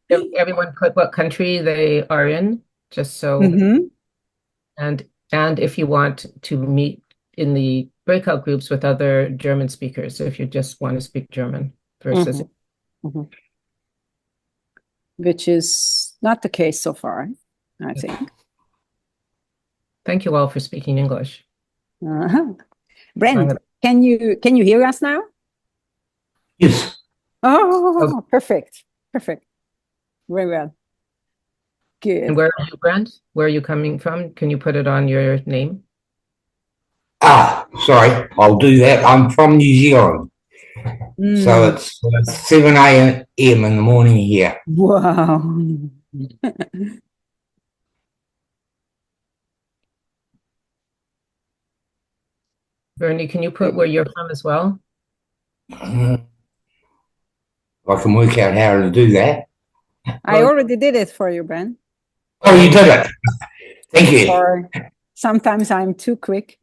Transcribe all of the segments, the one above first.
Everyone put what country they are in, just so, Hmm. and and if you want to meet in the breakout groups with other German speakers, if you just want to speak German versus. Hmm. Hmm. Which is not the case so far, I think. Thank you all for speaking English. Uh-huh. I'm Brent, gonna- can you hear us now? Yes. oh, Oh, perfect. Perfect. Very well. and Good. where are you, Brent? Where are you coming from? Can you put it on your name? Sorry, I'll do that. I'm from New Zealand, so Mm, it's 7 a.m. in the morning here. wow. Bernie, can you put where you're from as well? I can work out how to do that. I Well, already did it for you, Brent. Oh, you did it. Thank Or sometimes I'm too quick.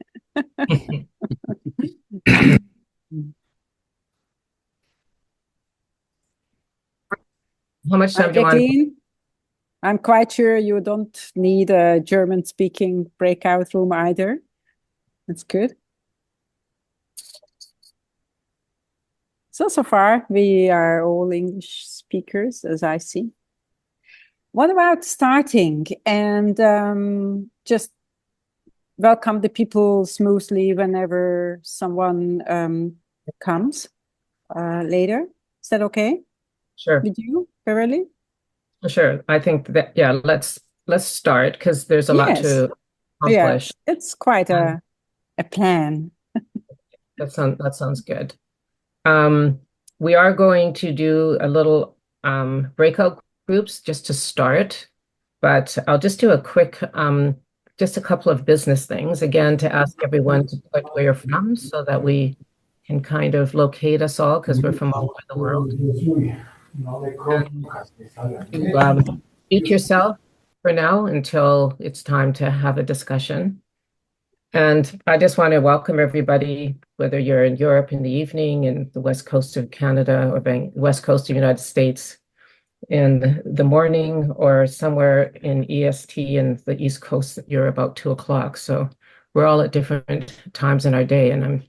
how much Hi, time do you want? Jacqueline. I'm quite sure you don't need a German speaking breakout room either. That's good. So far, we are all English speakers, as I see. What about starting and just welcome the people smoothly whenever someone comes later? Is that okay Sure, with you, Beverly? sure. I think that yeah, let's start because there's a lot Yes. to Yeah, accomplish. it's quite And a plan. that sounds good. Um, we are going to do a little breakout groups just to start, but I'll just do a quick just a couple of business things again to ask everyone to put where you're from so that we can kind of locate us all because we're from all over the world. To mute yourself for now until it's time to have a discussion. And I just want to welcome everybody, whether you're in Europe in the evening, in the west coast of Canada, or west coast of the United States in the morning, or somewhere in EST in the East Coast, you're about 2 o'clock. So we're all at different times in our day. And I'm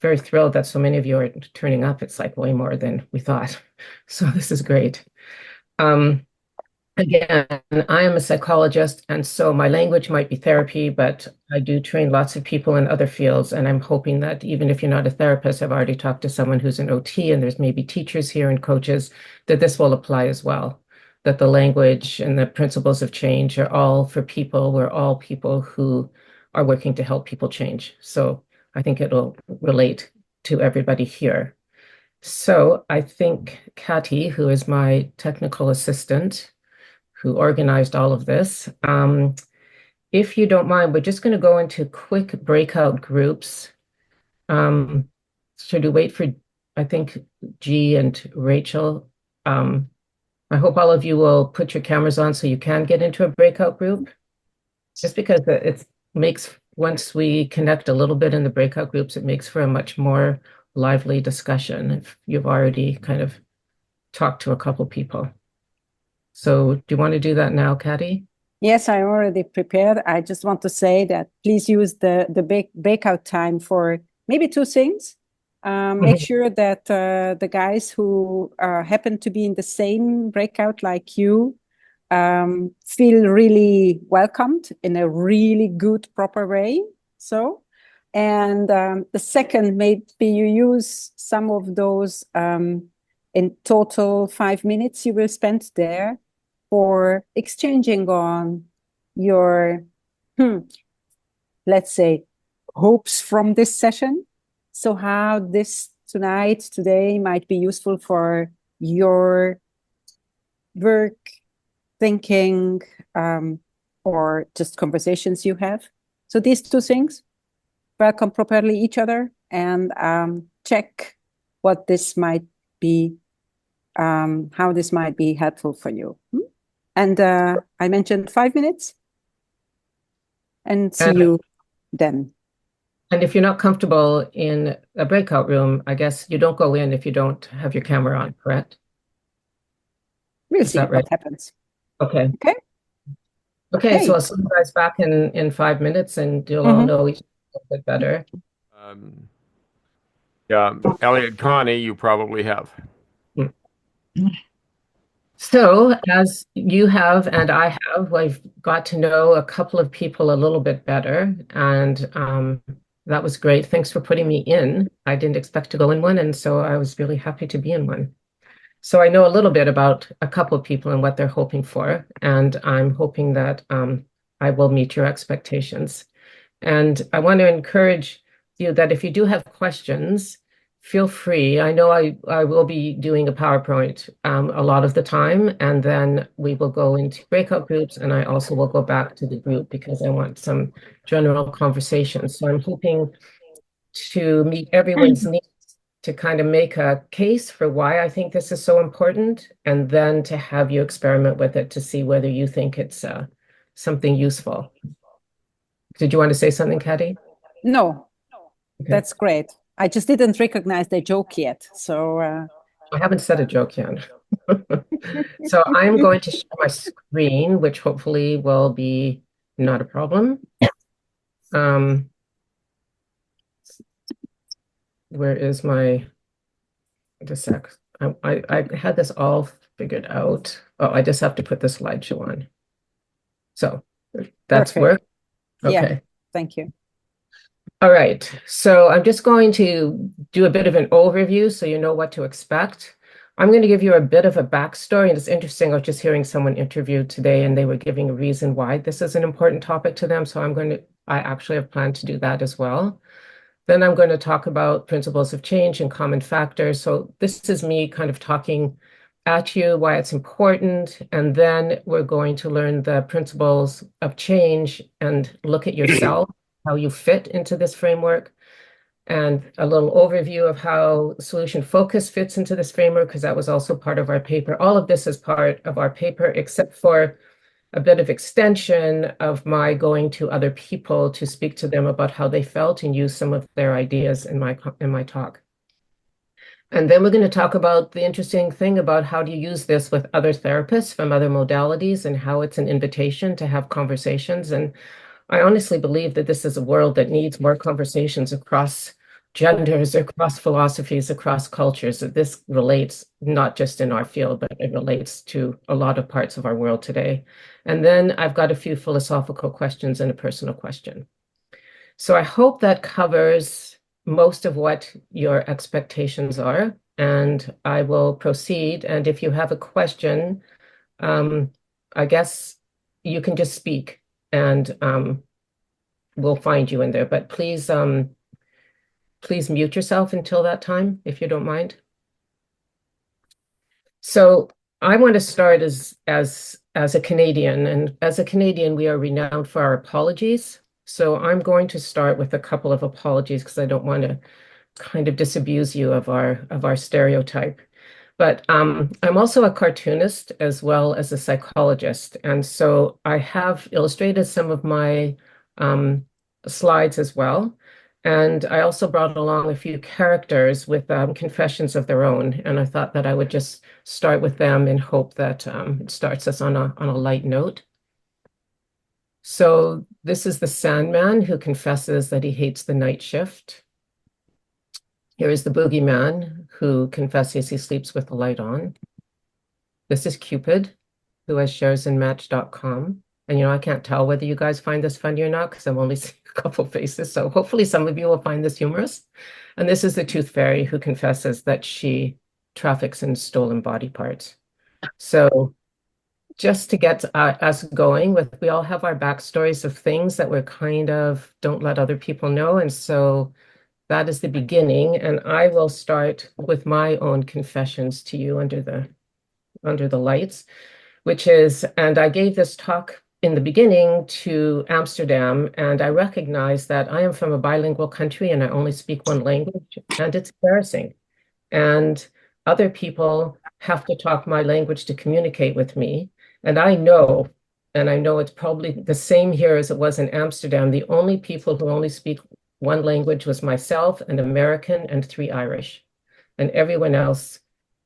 very thrilled that so many of you are turning up. It's like way more than we thought. So this is great. Um, Again, I am a psychologist, and so my language might be therapy, but I do train lots of people in other fields. And I'm hoping that even if you're not a therapist, I've already talked to someone who's an OT, and there's maybe teachers here and coaches, that this will apply as well. That the language and the principles of change are all for people. We're all people who are working to help people change. So I think it'll relate to everybody here. So I think Kathy, who is my technical assistant, who organized all of this. If you don't mind, we're just going to go into quick breakout groups. Should we wait for, I think, G and Rachel? Um, I hope all of you will put your cameras on so you can get into a breakout group, just because it makes, once we connect a little bit in the breakout groups, it makes for a much more lively discussion if you've already kind of talked to a couple people. So do you want to do that now, Kathy? Yes, I already prepared. I just want to say that please use the big breakout time for maybe two things. Make sure that the guys who happen to be in the same breakout like you feel really welcomed in a really good, proper way. So, and the second, maybe you use some of those in total 5 minutes you will spend there for exchanging on your, let's say, hopes from this session. So, how this tonight, today might be useful for your work, thinking, or just conversations you have. So, these two things welcome properly each other and check what this might be, how this might be helpful for you. And I mentioned 5 minutes and see And you then. And if you're not comfortable in a breakout room, I guess you don't go in if you don't have your camera on, correct? We'll Is see that right? what happens. Okay. Okay. Okay, so Hey. I'll see you guys back in 5 minutes and you'll all know each other a bit better. Yeah, Elliot Connie, you probably have. So, as you have and I have, we've got to know a couple of people a little bit better, and that was great. Thanks for putting me in. I didn't expect to go in one, and so I was really happy to be in one. So I know a little bit about a couple of people and what they're hoping for, and I'm hoping that I will meet your expectations. And I want to encourage you that if you do have questions, feel free. I know I will be doing a PowerPoint a lot of the time, and then we will go into breakout groups, and I also will go back to the group because I want some general conversations. So I'm hoping to meet everyone's needs to kind of make a case for why I think this is so important, and then to have you experiment with it to see whether you think it's something useful. Did you want to say something, Caddy? No, Okay. that's great. I just didn't recognize the joke yet. So I haven't said a joke yet. So I'm going to share my screen, which hopefully will be not a problem. Where is my, just a sec. I had this all figured out. Oh, I just have to put the slideshow on. So that's perfect. work. Yeah, Okay. thank you. All right. So I'm just going to do a bit of an overview so you know what to expect. I'm going to give you a bit of a backstory. And it's interesting, I was just hearing someone interviewed today and they were giving a reason why this is an important topic to them. So I actually have planned to do that as well. Then I'm going to talk about principles of change and common factors. So this is me kind of talking at you why it's important. And then we're going to learn the principles of change and look at yourself, how you fit into this framework, and a little overview of how solution focus fits into this framework, because that was also part of our paper. All of this is part of our paper, except for a bit of extension of my going to other people to speak to them about how they felt and use some of their ideas in my talk. And then we're going to talk about the interesting thing about how do you use this with other therapists from other modalities and how it's an invitation to have conversations. And I honestly believe that this is a world that needs more conversations across genders, across philosophies, across cultures. That this relates not just in our field, but it relates to a lot of parts of our world today. And then I've got a few philosophical questions and a personal question. So I hope that covers most of what your expectations are, and I will proceed. And if you have a question, I guess you can just speak and we'll find you in there. But please mute yourself until that time, if you don't mind. So I want to start as a Canadian, and as a Canadian, we are renowned for our apologies. So I'm going to start with a couple of apologies because I don't want to kind of disabuse you of our stereotype. But I'm also a cartoonist as well as a psychologist. And so I have illustrated some of my slides as well. And I also brought along a few characters with confessions of their own. And I thought that I would just start with them in hope that it starts us on a light note. So this is the Sandman who confesses that he hates the night shift. Here is the Boogeyman who confesses he sleeps with the light on. This is Cupid, who has shares in Match.com. And I can't tell whether you guys find this funny or not because I'm only seeing a couple faces. So hopefully some of you will find this humorous. And this is the Tooth Fairy who confesses that she traffics in stolen body parts. So just to get us going with, we all have our backstories of things that we're kind of don't let other people know. And so that is the beginning. And I will start with my own confessions to you under the lights, which is, and I gave this talk in the beginning to Amsterdam, and I recognize that I am from a bilingual country and I only speak one language, and it's embarrassing. And other people have to talk my language to communicate with me. And I know it's probably the same here as it was in Amsterdam. The only people who only speak one language was myself, an American, and 3 Irish. And everyone else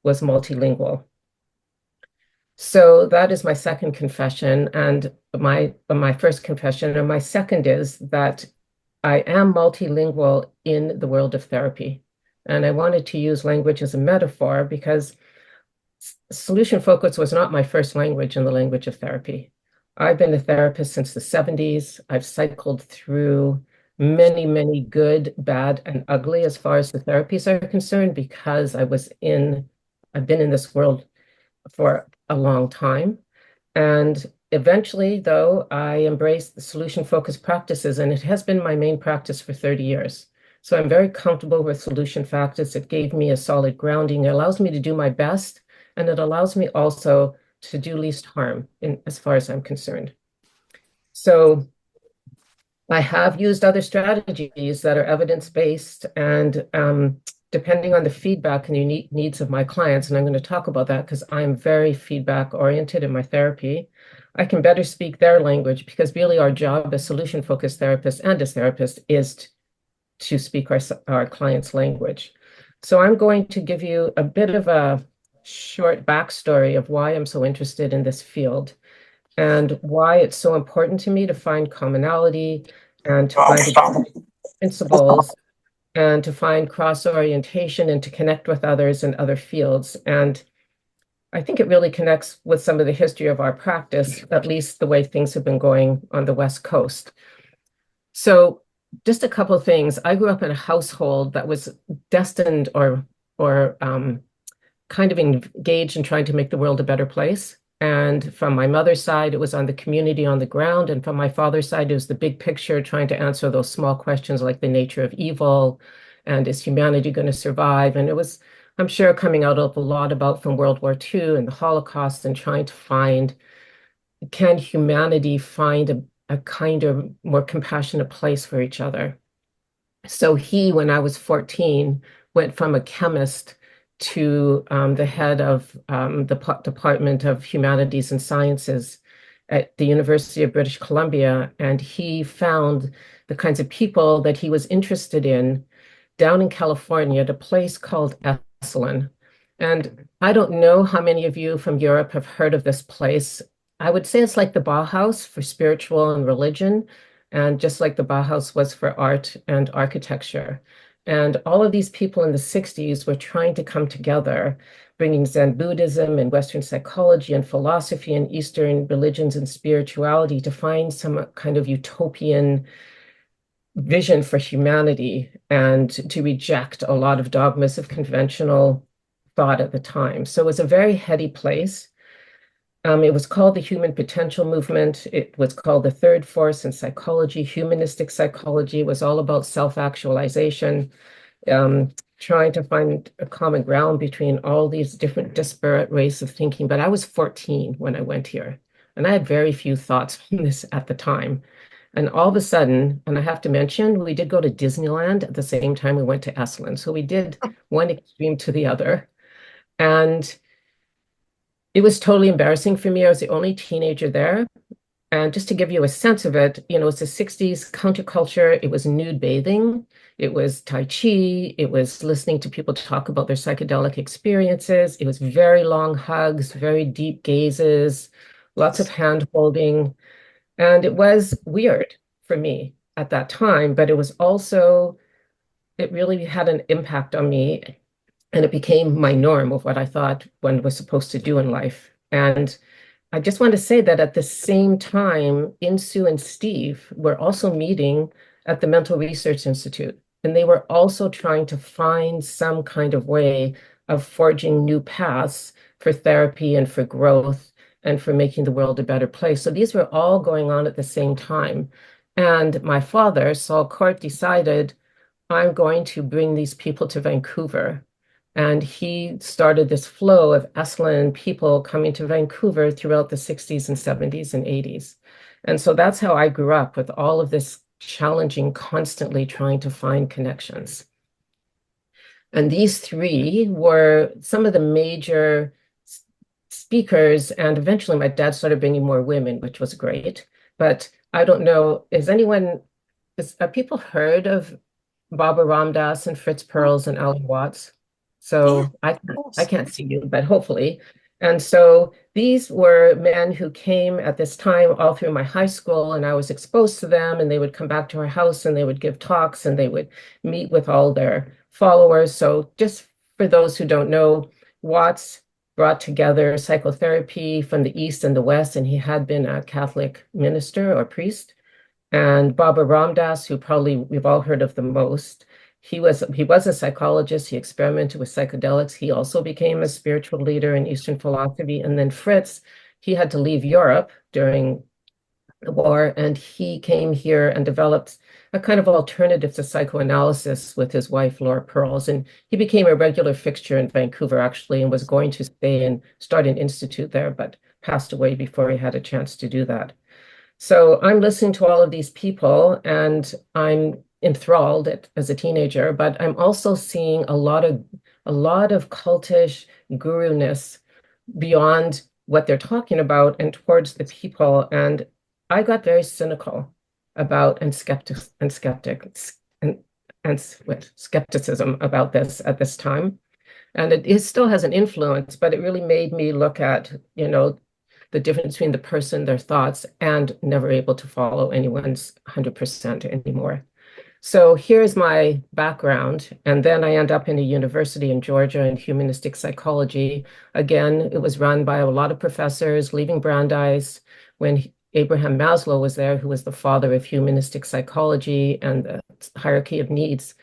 was multilingual. So that is my second confession, and my first confession, and my second is that I am multilingual in the world of therapy. And I wanted to use language as a metaphor because solution focus was not my first language in the language of therapy. I've been a therapist since the 70s. I've cycled through many, many good, bad, and ugly as far as the therapies are concerned because I've been in this world for a long time. And eventually, though, I embraced the solution-focused practices, and it has been my main practice for 30 years. So I'm very comfortable with solution practice. It gave me a solid grounding. It allows me to do my best, and it allows me also to do least harm as far as I'm concerned. So I have used other strategies that are evidence-based and depending on the feedback and the unique needs of my clients, and I'm going to talk about that because I'm very feedback-oriented in my therapy, I can better speak their language because really our job as solution-focused therapists and as therapists is to speak our clients' language. So I'm going to give you a bit of a short backstory of why I'm so interested in this field and why it's so important to me to find commonality and to find principles and to find cross-orientation and to connect with others in other fields. And I think it really connects with some of the history of our practice, at least the way things have been going on the West Coast. So just a couple of things. I grew up in a household that was destined or kind of engaged in trying to make the world a better place. And from my mother's side, it was on the community on the ground. And from my father's side, it was the big picture, trying to answer those small questions like the nature of evil and is humanity going to survive? And it was, I'm sure, coming out of a lot about from World War II and the Holocaust and trying to find, can humanity find a kind of more compassionate place for each other? So he, when I was 14, went from a chemist to the head of the Department of Humanities and Sciences at the University of British Columbia. And he found the kinds of people that he was interested in down in California at a place called Esalen. And I don't know how many of you from Europe have heard of this place. I would say it's like the Bauhaus for spiritual and religion, and just like the Bauhaus was for art and architecture. And all of these people in the 60s were trying to come together, bringing Zen Buddhism and Western psychology and philosophy and Eastern religions and spirituality to find some kind of utopian vision for humanity and to reject a lot of dogmas of conventional thought at the time. So it was a very heady place. It was called the Human Potential Movement. It was called the Third Force in Psychology. Humanistic psychology was all about self-actualization, trying to find a common ground between all these different disparate ways of thinking. But I was 14 when I went here, and I had very few thoughts on this at the time. And all of a sudden, and I have to mention, we did go to Disneyland at the same time we went to Esalen. So we did one extreme to the other. And it was totally embarrassing for me. I was the only teenager there. And just to give you a sense of it, it's the 60s counterculture. It was nude bathing. It was Tai Chi. It was listening to people talk about their psychedelic experiences. It was very long hugs, very deep gazes, lots of hand holding. And it was weird for me at that time, but it was also, it really had an impact on me. And it became my norm of what I thought one was supposed to do in life. And I just want to say that at the same time, Insu and Steve were also meeting at the Mental Research Institute. And they were also trying to find some kind of way of forging new paths for therapy and for growth and for making the world a better place. So these were all going on at the same time. And my father, Saul Kort, decided, I'm going to bring these people to Vancouver. And he started this flow of Esalen people coming to Vancouver throughout the 60s and 70s and 80s. And so that's how I grew up, with all of this challenging, constantly trying to find connections. And these three were some of the major speakers. And eventually my dad started bringing more women, which was great. But I don't know, have people heard of Baba Ram Dass and Fritz Perls and Alan Watts? So I can't see you, but hopefully. And so these were men who came at this time all through my high school, and I was exposed to them, and they would come back to our house and they would give talks and they would meet with all their followers. So just for those who don't know, Watts brought together psychotherapy from the East and the West, and he had been a Catholic minister or priest. And Baba Ram Dass, who probably we've all heard of the most, he was a psychologist. He experimented with psychedelics. He also became a spiritual leader in Eastern philosophy. And then Fritz, he had to leave Europe during the war, and he came here and developed a kind of alternative to psychoanalysis with his wife, Laura Pearls. And he became a regular fixture in Vancouver, actually, and was going to stay and start an institute there, but passed away before he had a chance to do that. So I'm listening to all of these people and I'm enthralled as a teenager, but I'm also seeing a lot of cultish guru-ness beyond what they're talking about and towards the people. And I got very cynical about and skepticism about this at this time. And it still has an influence, but it really made me look at, the difference between the person, their thoughts, and never able to follow anyone's 100% anymore. So here's my background. And then I end up in a university in Georgia in humanistic psychology. Again, it was run by a lot of professors, leaving Brandeis when Abraham Maslow was there, who was the father of humanistic psychology and the hierarchy of needs.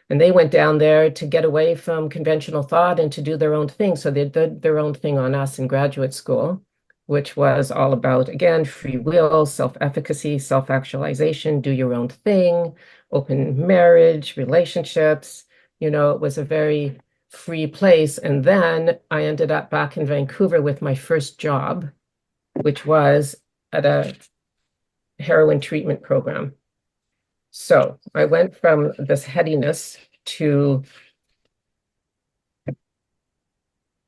And they went down there to get away from conventional thought and to do their own thing. So they did their own thing on us in graduate school, which was all about, again, free will, self-efficacy, self-actualization, do your own thing, open marriage, relationships. It was a very free place. And then I ended up back in Vancouver with my first job, which was at a heroin treatment program. So I went from this headiness to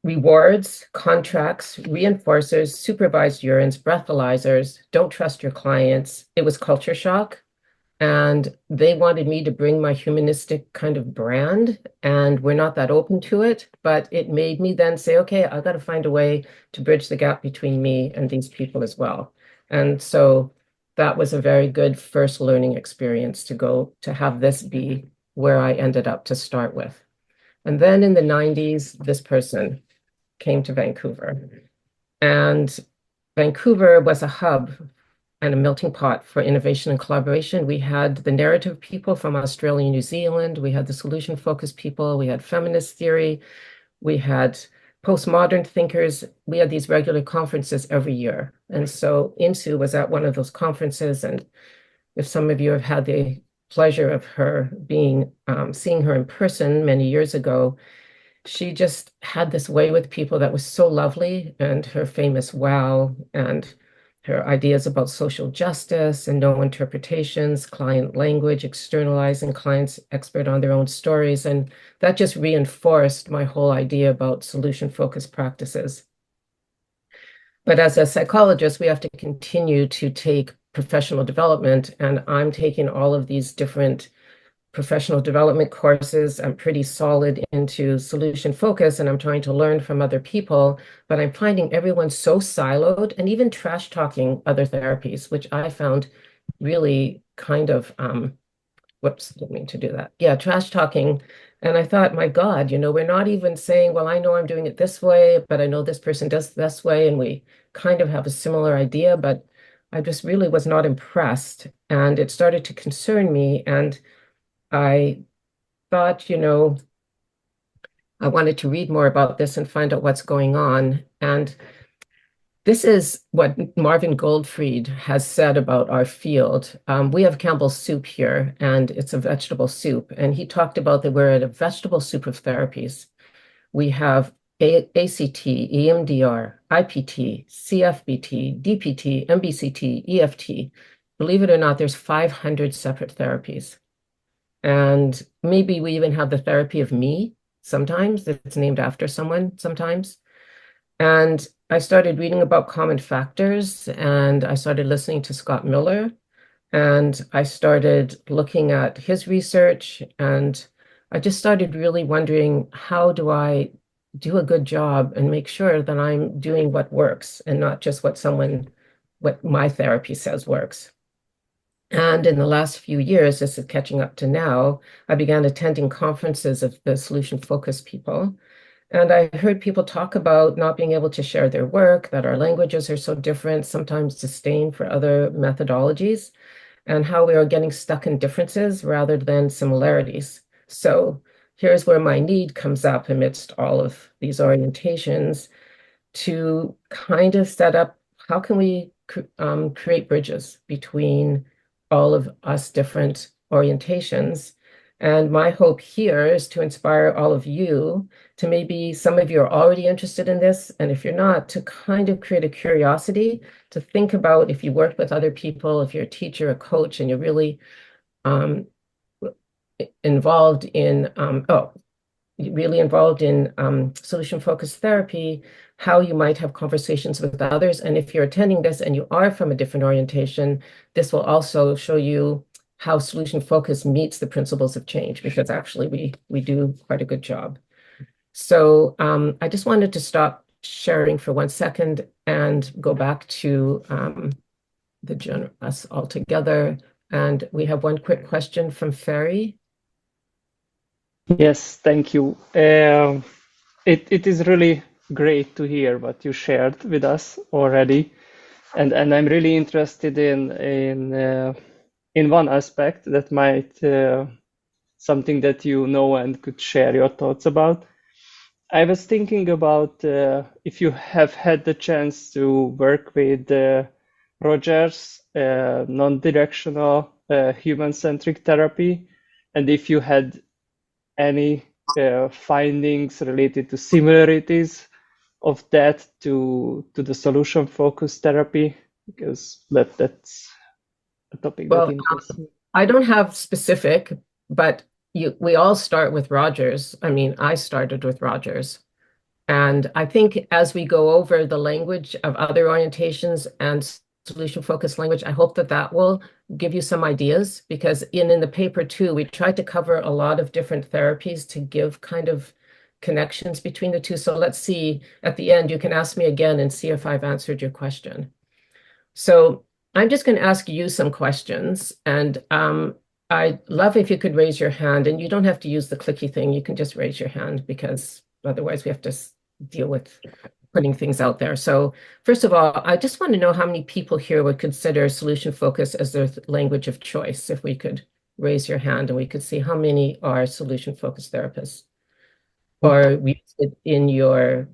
rewards, contracts, reinforcers, supervised urines, breathalyzers, don't trust your clients. It was culture shock. And they wanted me to bring my humanistic kind of brand, and we're not that open to it. But it made me then say, okay, I've got to find a way to bridge the gap between me and these people as well. And so that was a very good first learning experience to have this be where I ended up to start with. And then in the 90s, this person came to Vancouver. And Vancouver was a hub and a melting pot for innovation and collaboration. We had the narrative people from Australia and New Zealand. We had the solution-focused people. We had feminist theory. We had postmodern thinkers. We had these regular conferences every year. And so Insu was at one of those conferences. And if some of you have had the pleasure of her seeing her in person many years ago, she just had this way with people that was so lovely, and her famous wow and her ideas about social justice and no interpretations, client language, externalizing clients expert on their own stories. And that just reinforced my whole idea about solution-focused practices. But as a psychologist, we have to continue to take professional development, and I'm taking all of these different professional development courses. I'm pretty solid into solution focus, and I'm trying to learn from other people, but I'm finding everyone's so siloed and even trash talking other therapies, which I found really kind of, whoops, didn't mean to do that. Yeah, trash talking. And I thought, my God, we're not even saying, well, I know I'm doing it this way, but I know this person does it this way, and we kind of have a similar idea, but I just really was not impressed. And it started to concern me. And I thought, I wanted to read more about this and find out what's going on. And this is what Marvin Goldfried has said about our field. We have Campbell's soup here, and it's a vegetable soup. And he talked about that we're at a vegetable soup of therapies. We have ACT, EMDR, IPT, CFBT, DPT, MBCT, EFT. Believe it or not, there's 500 separate therapies. And maybe we even have the therapy of me sometimes. It's named after someone sometimes. And I started reading about common factors, and I started listening to Scott Miller, and I started looking at his research, and I just started really wondering, how do I do a good job and make sure that I'm doing what works and not just what my therapy says works. And in the last few years, this is catching up to now, I began attending conferences of the solution-focused people. And I heard people talk about not being able to share their work, that our languages are so different, sometimes disdain for other methodologies, and how we are getting stuck in differences rather than similarities. So here's where my need comes up amidst all of these orientations to kind of set up how can we create bridges between all of us different orientations. And my hope here is to inspire all of you to maybe some of you are already interested in this. And if you're not, to kind of create a curiosity to think about if you work with other people, if you're a teacher, a coach, and you're really involved in, solution-focused therapy, how you might have conversations with others. And if you're attending this and you are from a different orientation, this will also show you how solution focus meets the principles of change, because actually we do quite a good job. So I just wanted to stop sharing for 1 second and go back to us all together. And we have one quick question from Ferry. Yes, thank you. It is really great to hear what you shared with us already, and I'm really interested in one aspect that might something that you know and could share your thoughts about. I was thinking about if you have had the chance to work with Roger's non-directional human-centric therapy, and if you had any findings related to similarities of that to the solution-focused therapy, because that's a topic that interests me. I don't have specific, but we all start with Rogers. I mean, I started with Rogers. And I think as we go over the language of other orientations and solution-focused language, I hope that will give you some ideas, because in the paper too, we tried to cover a lot of different therapies to give kind of connections between the two. So let's see, at the end, you can ask me again and see if I've answered your question. So I'm just going to ask you some questions, and I'd love if you could raise your hand, and you don't have to use the clicky thing. You can just raise your hand, because otherwise we have to deal with putting things out there. So first of all, I just want to know how many people here would consider solution focus as their language of choice. If we could raise your hand and we could see how many are solution focused therapists, or we use it in your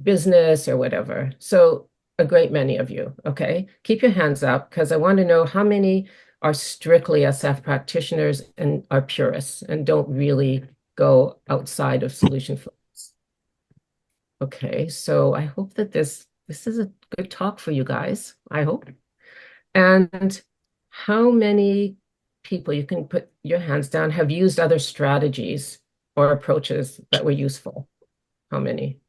business or whatever. So a great many of you. Okay, keep your hands up, because I want to know how many are strictly SF practitioners and are purists and don't really go outside of solution focus. Okay, so I hope that this is a good talk for you guys, I hope. And how many people, you can put your hands down, have used other strategies or approaches that were useful? How many?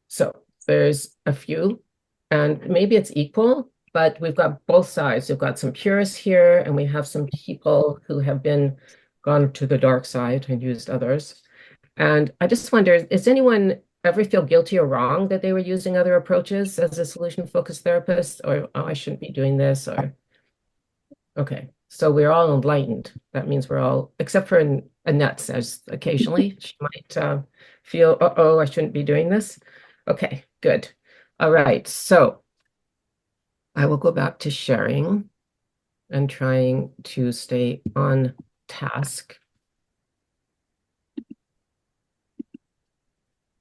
So there's a few, and maybe it's equal, but we've got both sides. We've got some purists here, and we have some people who have gone to the dark side and used others. And I just wonder, is anyone ever feel guilty or wrong that they were using other approaches as a solution-focused therapist? Or, oh, I shouldn't be doing this, or... Okay, so we're all enlightened. That means we're all, except for Annette says occasionally, she might feel, uh-oh, I shouldn't be doing this. Okay, good. All right, so I will go back to sharing and trying to stay on task.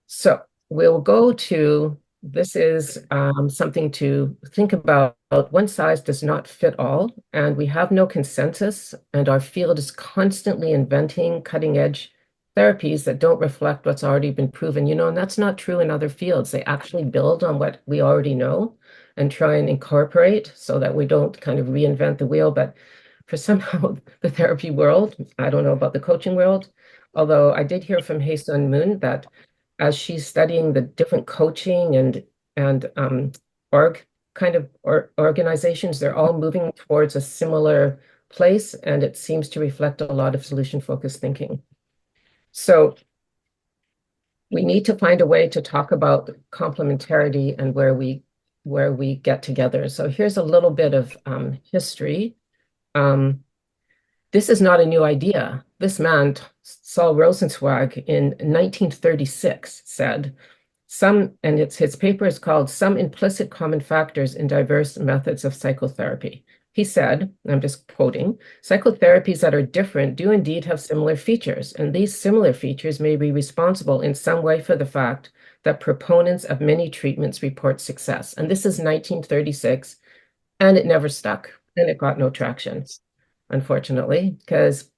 So we'll go to, this is something to think about. One size does not fit all, and we have no consensus, and our field is constantly inventing cutting-edge therapies that don't reflect what's already been proven, and that's not true in other fields. They actually build on what we already know and try and incorporate so that we don't kind of reinvent the wheel. But for somehow the therapy world, I don't know about the coaching world, although I did hear from Hae-Sun Moon that as she's studying the different coaching and organizations, they're all moving towards a similar place, and it seems to reflect a lot of solution-focused thinking. So we need to find a way to talk about complementarity and where we get together. So here's a little bit of history. This is not a new idea. This man, Saul Rosenzweig, in 1936 said, his paper is called Some Implicit Common Factors in Diverse Methods of Psychotherapy. He said, I'm just quoting, psychotherapies that are different do indeed have similar features, and these similar features may be responsible in some way for the fact that proponents of many treatments report success. And this is 1936, and it never stuck, and it got no traction, unfortunately, because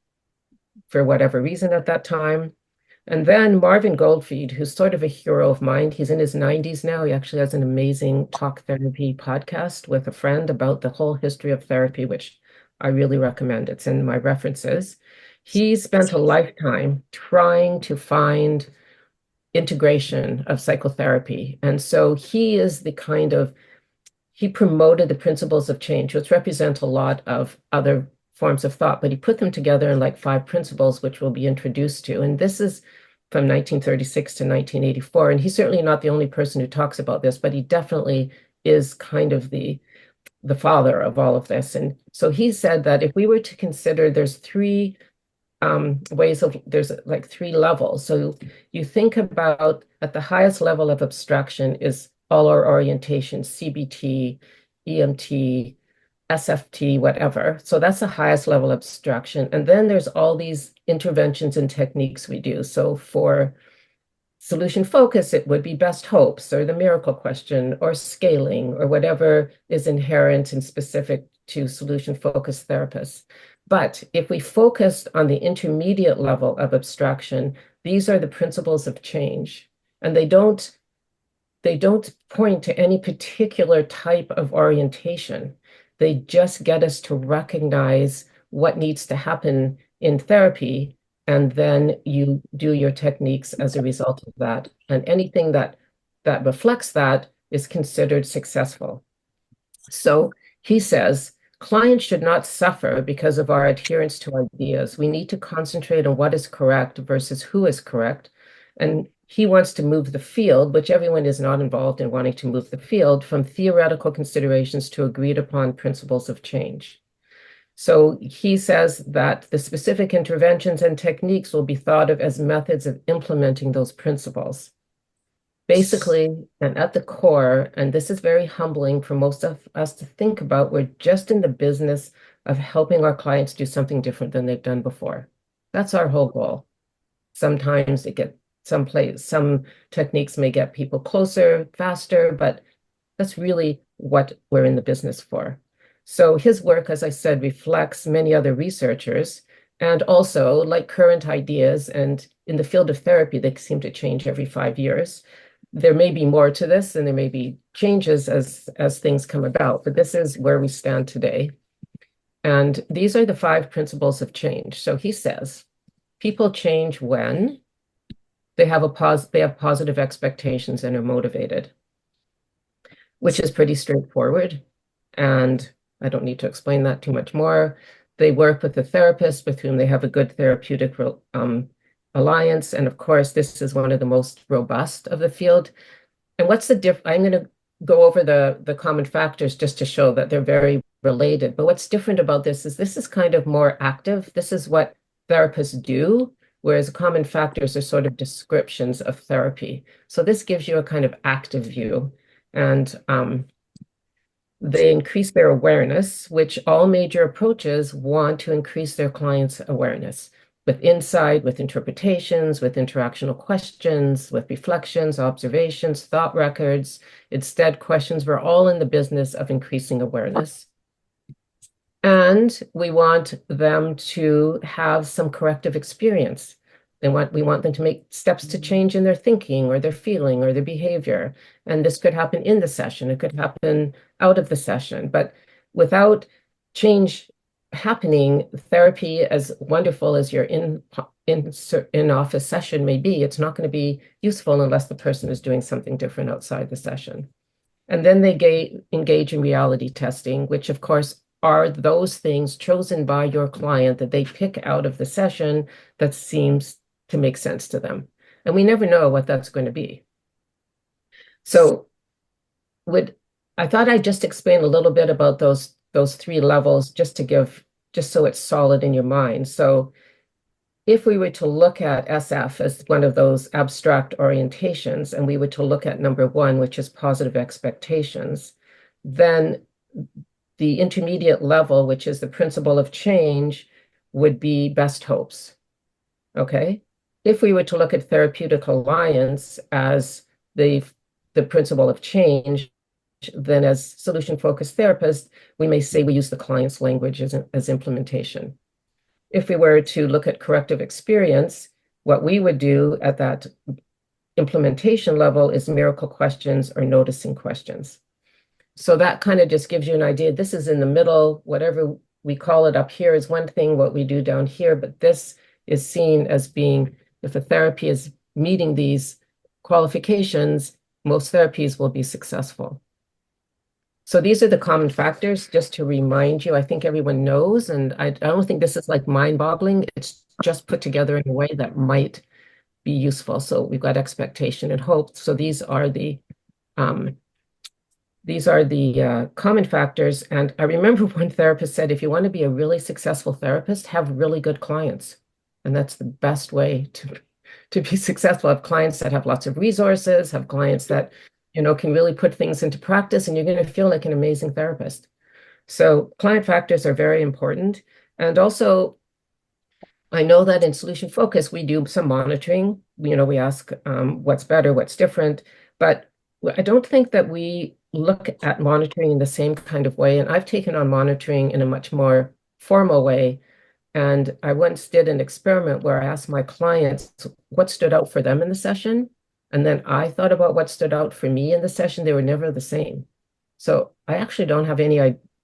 for whatever reason at that time. And then Marvin Goldfried, who's sort of a hero of mine, he's in his 90s now. He actually has an amazing talk therapy podcast with a friend about the whole history of therapy, which I really recommend. It's in my references. He spent a lifetime trying to find integration of psychotherapy. And so he promoted the principles of change, which represent a lot of other forms of thought, but he put them together in like 5 principles, which we'll be introduced to. And this is from 1936 to 1984. And he's certainly not the only person who talks about this, but he definitely is kind of the father of all of this. And so he said that if we were to consider there's 3 there's like 3 levels. So you think about at the highest level of abstraction is all our orientation, CBT, EMT, SFT, whatever. So that's the highest level abstraction. And then there's all these interventions and techniques we do. So for solution focus, it would be best hopes or the miracle question or scaling or whatever is inherent and specific to solution focused therapists. But if we focused on the intermediate level of abstraction, these are the principles of change. And they don't point to any particular type of orientation. They just get us to recognize what needs to happen in therapy, and then you do your techniques as a result of that. And anything that reflects that is considered successful. So he says, clients should not suffer because of our adherence to ideas. We need to concentrate on what is correct versus who is correct. And he wants to move the field, which everyone is not involved in wanting to move the field, from theoretical considerations to agreed upon principles of change. So he says that the specific interventions and techniques will be thought of as methods of implementing those principles. Basically, and at the core, and this is very humbling for most of us to think about, we're just in the business of helping our clients do something different than they've done before. That's our whole goal. Sometimes some techniques may get people closer, faster, but that's really what we're in the business for. So his work, as I said, reflects many other researchers, and also like current ideas, and in the field of therapy, they seem to change every 5 years. There may be more to this, and there may be changes as things come about, but this is where we stand today. And these are the 5 principles of change. So he says, people change when they have positive expectations and are motivated, which is pretty straightforward. And I don't need to explain that too much more. They work with a therapist with whom they have a good therapeutic alliance. And of course, this is one of the most robust of the field. And what's the difference? I'm going to go over the common factors just to show that they're very related. But what's different about this is kind of more active. This is what therapists do, whereas common factors are sort of descriptions of therapy. So this gives you a kind of active view. And they increase their awareness, which all major approaches want to increase their clients' awareness with insight, with interpretations, with interactional questions, with reflections, observations, thought records, instead questions. We're all in the business of increasing awareness. And we want them to have some corrective experience. We want them to make steps to change in their thinking or their feeling or their behavior. And this could happen in the session. It could happen out of the session. But without change happening, therapy, as wonderful as your in-office session may be, it's not going to be useful unless the person is doing something different outside the session. And then they engage in reality testing, which of course are those things chosen by your client that they pick out of the session that seems to make sense to them. And we never know what that's going to be. So I thought I'd just explain a little bit about those three levels just so it's solid in your mind. So if we were to look at SF as one of those abstract orientations, and we were to look at number one, which is positive expectations, then the intermediate level, which is the principle of change, would be best hopes. Okay? If we were to look at therapeutic alliance as the principle of change, then as solution-focused therapists, we may say we use the client's language as implementation. If we were to look at corrective experience, what we would do at that implementation level is miracle questions or noticing questions. So that kind of just gives you an idea. This is in the middle. Whatever we call it up here is one thing, what we do down here, but this is seen as being, if a therapy is meeting these qualifications, most therapies will be successful. So these are the common factors, just to remind you. I think everyone knows, and I don't think this is like mind-boggling. It's just put together in a way that might be useful. So we've got expectation and hope. So these are the common factors. And I remember one therapist said, if you want to be a really successful therapist, have really good clients. And that's the best way to be successful. Have clients that have lots of resources, have clients that can really put things into practice, and you're going to feel like an amazing therapist. So client factors are very important. And also, I know that in Solution Focus, we do some monitoring. We ask what's better, what's different, but I don't think that we look at monitoring in the same kind of way. And I've taken on monitoring in a much more formal way. And I once did an experiment where I asked my clients what stood out for them in the session. And then I thought about what stood out for me in the session. They were never the same. So I actually don't have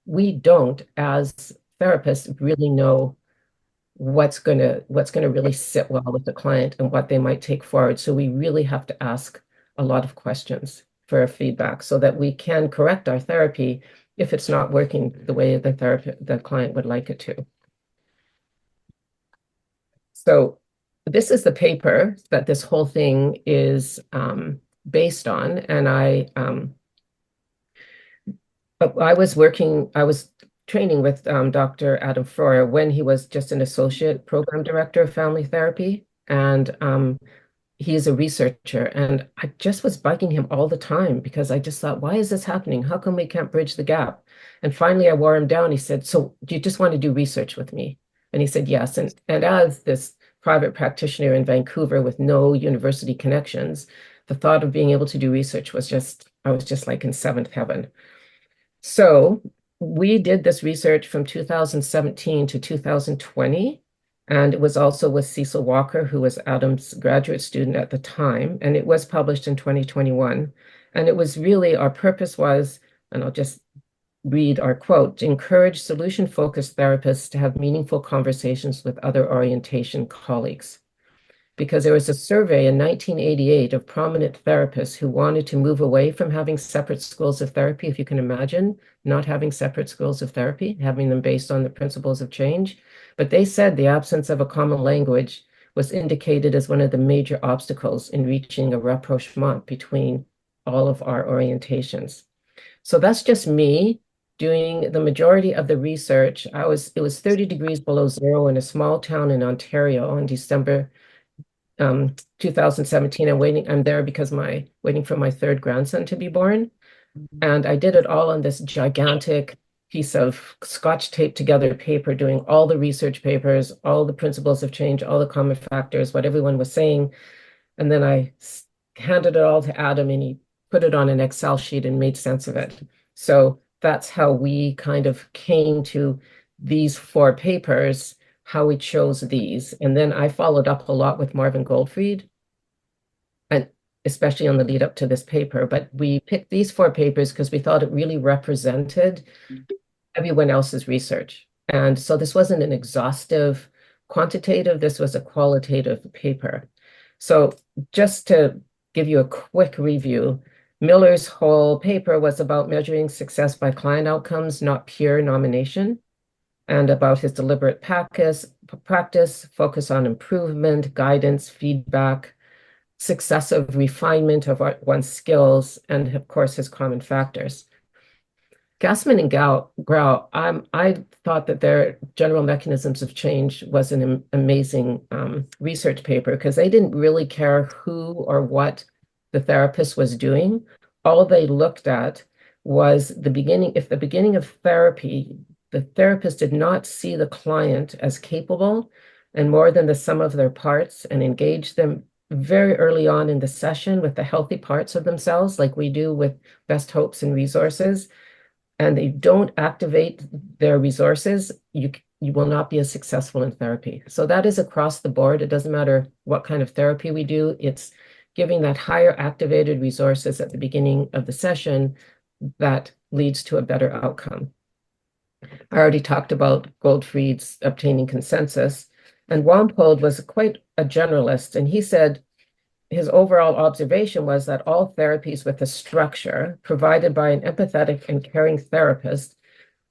we don't, as therapists, really know what's gonna really sit well with the client and what they might take forward. So we really have to ask a lot of questions for feedback so that we can correct our therapy if it's not working the way the client would like it to. So this is the paper that this whole thing is based on, and I was training with Dr. Adam Freuer when he was just an associate program director of family therapy, and he's a researcher, and I just was bugging him all the time because I just thought, why is this happening? How come we can't bridge the gap? And finally I wore him down. He said, so do you just want to do research with me? And he said, yes. And as this private practitioner in Vancouver with no university connections, the thought of being able to do research I was just like in seventh heaven. So we did this research from 2017 to 2020, and it was also with Cecil Walker, who was Adam's graduate student at the time, and it was published in 2021. And it was really, our purpose was, and I'll just read our quote, to encourage solution-focused therapists to have meaningful conversations with other orientation colleagues. Because there was a survey in 1988 of prominent therapists who wanted to move away from having separate schools of therapy, if you can imagine, not having separate schools of therapy, having them based on the principles of change. But they said the absence of a common language was indicated as one of the major obstacles in reaching a rapprochement between all of our orientations. So that's just me doing the majority of the research. It was 30 degrees below zero in a small town in Ontario on December 2017. I'm there because waiting for my third grandson to be born. And I did it all on this gigantic piece of Scotch taped together paper, doing all the research papers, all the principles of change, all the common factors, what everyone was saying. And then I handed it all to Adam, and he put it on an Excel sheet and made sense of it. So that's how we kind of came to these 4 papers, how we chose these. And then I followed up a lot with Marvin Goldfried, and especially on the lead up to this paper. But we picked these 4 papers because we thought it really represented everyone else's research. And so this wasn't an exhaustive quantitative, this was a qualitative paper. So just to give you a quick review, Miller's whole paper was about measuring success by client outcomes, not pure nomination, and about his deliberate practice, focus on improvement, guidance, feedback, successive refinement of one's skills, and of course, his common factors. Gassman and Grau, I thought that their general mechanisms of change was an amazing research paper because they didn't really care who or what the therapist was doing. All they looked at was the beginning. If the beginning of therapy, the therapist did not see the client as capable and more than the sum of their parts and engage them very early on in the session with the healthy parts of themselves, like we do with best hopes and resources, and they don't activate their resources, you will not be as successful in therapy. So that is across the board. It doesn't matter what kind of therapy we do. It's giving that higher activated resources at the beginning of the session that leads to a better outcome. I already talked about Goldfried's obtaining consensus, and Wampold was quite a generalist, and he said his overall observation was that all therapies with a structure provided by an empathetic and caring therapist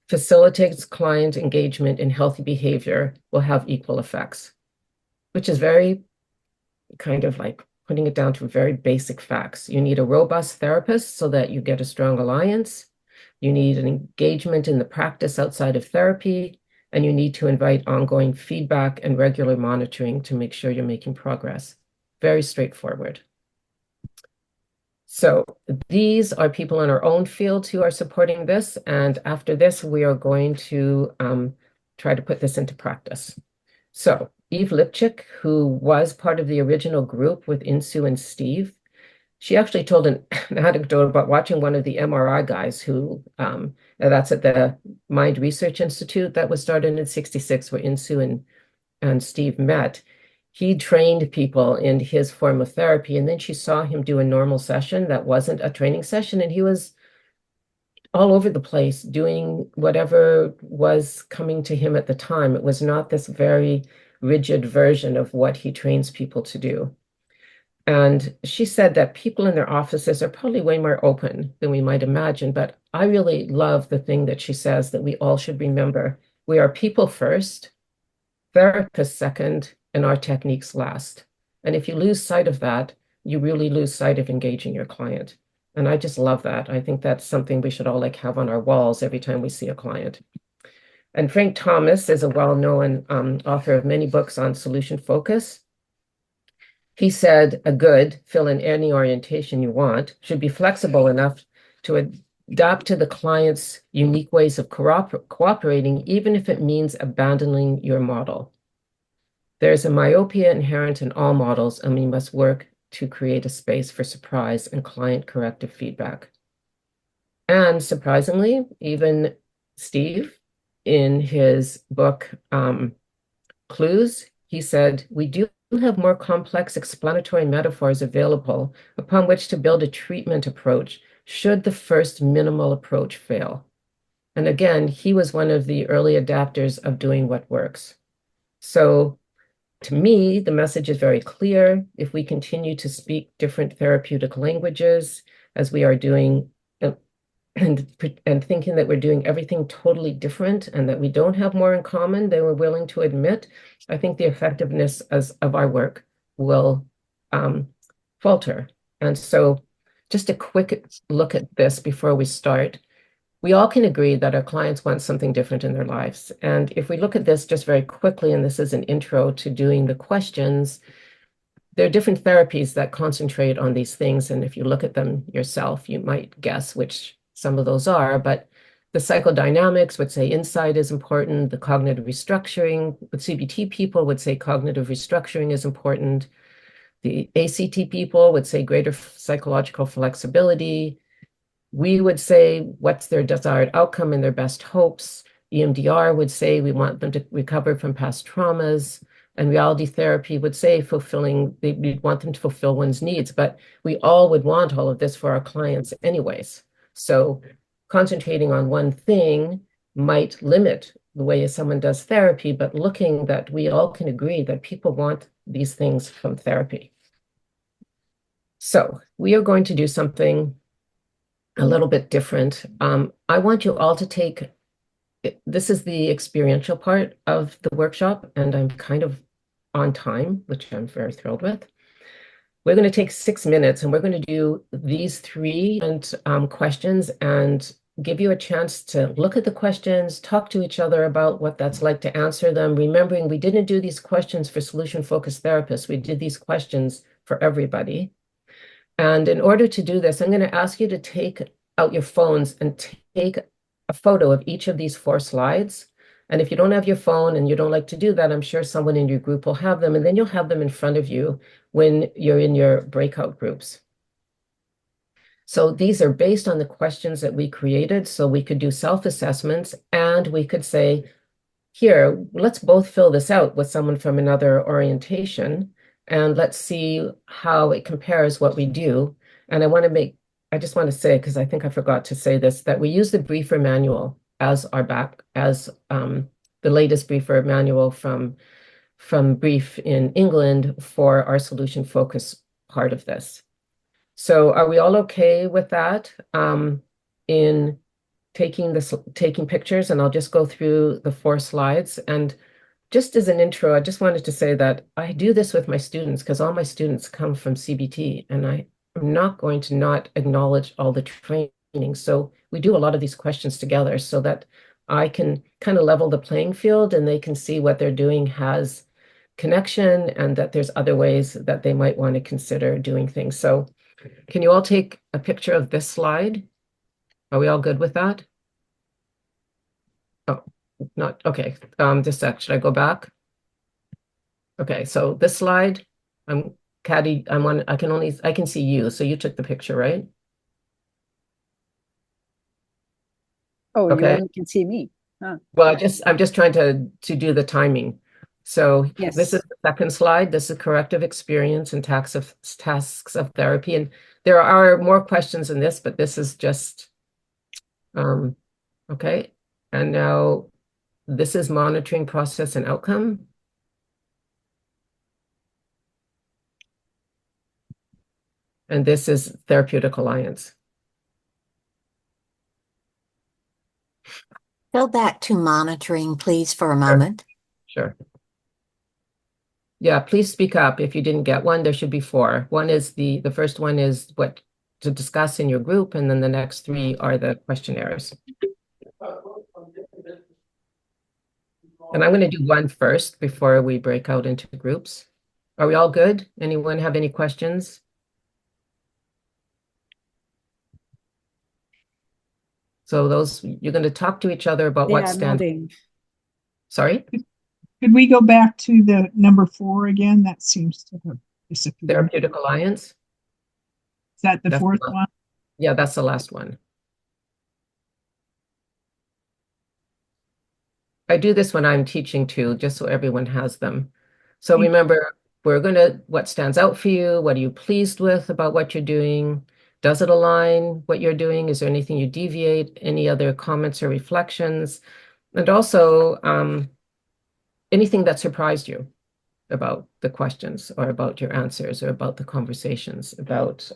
facilitates client engagement in healthy behavior will have equal effects, which is very kind of like putting it down to very basic facts. You need a robust therapist so that you get a strong alliance. You need an engagement in the practice outside of therapy, and you need to invite ongoing feedback and regular monitoring to make sure you're making progress. Very straightforward. So these are people in our own fields who are supporting this. And after this, we are going to try to put this into practice. So Eve Lipchik, who was part of the original group with Insoo and Steve, she actually told an anecdote about watching one of the MRI guys who, that's at the Mind Research Institute that was started in '66, where Insoo and Steve met. He trained people in his form of therapy, and then she saw him do a normal session that wasn't a training session, and he was all over the place doing whatever was coming to him at the time. It was not this very rigid version of what he trains people to do. And she said that people in their offices are probably way more open than we might imagine, but I really love the thing that she says that we all should remember. We are people first, therapists second, and our techniques last. And if you lose sight of that, you really lose sight of engaging your client. And I just love that. I think that's something we should all like have on our walls every time we see a client. And Frank Thomas is a well-known author of many books on solution focus. He said a good, fill in any orientation you want, should be flexible enough to adapt to the client's unique ways of cooperating, even if it means abandoning your model. There's a myopia inherent in all models, and we must work to create a space for surprise and client corrective feedback. And surprisingly, even Steve, in his book, Clues, he said, we do have more complex explanatory metaphors available upon which to build a treatment approach should the first minimal approach fail. And again, he was one of the early adapters of doing what works. So to me, the message is very clear. If we continue to speak different therapeutic languages, as we are doing, and thinking that we're doing everything totally different and that we don't have more in common than we're willing to admit, I think the effectiveness of our work will falter. And so just a quick look at this before we start. We all can agree that our clients want something different in their lives. And if we look at this just very quickly, and this is an intro to doing the questions, there are different therapies that concentrate on these things. And if you look at them yourself, you might guess which some of those are. But the psychodynamics would say insight is important. The cognitive restructuring, with CBT people would say cognitive restructuring is important. The ACT people would say greater psychological flexibility. We would say what's their desired outcome and their best hopes. EMDR would say we want them to recover from past traumas. And reality therapy would say we want them to fulfill one's needs. But we all would want all of this for our clients anyways. So concentrating on one thing might limit the way someone does therapy, but looking that we all can agree that people want these things from therapy. So we are going to do something a little bit different. I want you all to take, this is the experiential part of the workshop, and I'm kind of on time, which I'm very thrilled with. we're going to take 6 minutes and we're going to do these three questions and give you a chance to look at the questions, talk to each other about what that's like to answer them. Remembering we didn't do these questions for solution-focused therapists. We did these questions for everybody. And in order to do this, I'm going to ask you to take out your phones and take a photo of each of these 4 slides. And if you don't have your phone and you don't like to do that, I'm sure someone in your group will have them, and then you'll have them in front of you when you're in your breakout groups. So these are based on the questions that we created, so we could do self-assessments, and we could say, here, let's both fill this out with someone from another orientation, and let's see how it compares what we do. And I just want to say, because I think I forgot to say this, that we use the briefer manual as the latest briefer manual from Brief in England for our solution focus part of this. So are we all okay with that in taking pictures? And I'll just go through the 4 slides. And just as an intro, I just wanted to say that I do this with my students because all my students come from CBT, and I'm not going to not acknowledge all the training. So we do a lot of these questions together so that I can kind of level the playing field and they can see what they're doing has connection and that there's other ways that they might want to consider doing things. So can you all take a picture of this slide? Are we all good with that? Oh, not okay. Just a sec. Should I go back? Okay, so this slide, Caddy, I can see you. So you took the picture, right? Oh, you Okay. only can see me. Huh. Well, I'm just trying to do the timing. So Yes. this is the second slide. This is corrective experience and tasks of therapy. And there are more questions in this, but this is just okay. And now this is monitoring process and outcome. And this is therapeutic alliance. Go back to monitoring, please, for a moment. Sure. Yeah, please speak up if you didn't get one. There should be 4. One is the first one is what to discuss in your group, and then the next 3 are the questionnaires. And I'm going to do one first before we break out into groups. Are we all good? Anyone have any questions? So you're going to talk to each other about what stands. Nodding. Sorry? Could we go back to the number 4 again? That seems to have disappeared. Therapeutic alliance? Is that the That's 4th the one? Yeah, that's the last one. I do this when I'm teaching too, just so everyone has them. So remember, what stands out for you? What are you pleased with about what you're doing? Does it align what you're doing? Is there anything you deviate? Any other comments or reflections? And also, anything that surprised you about the questions or about your answers or about the conversations about,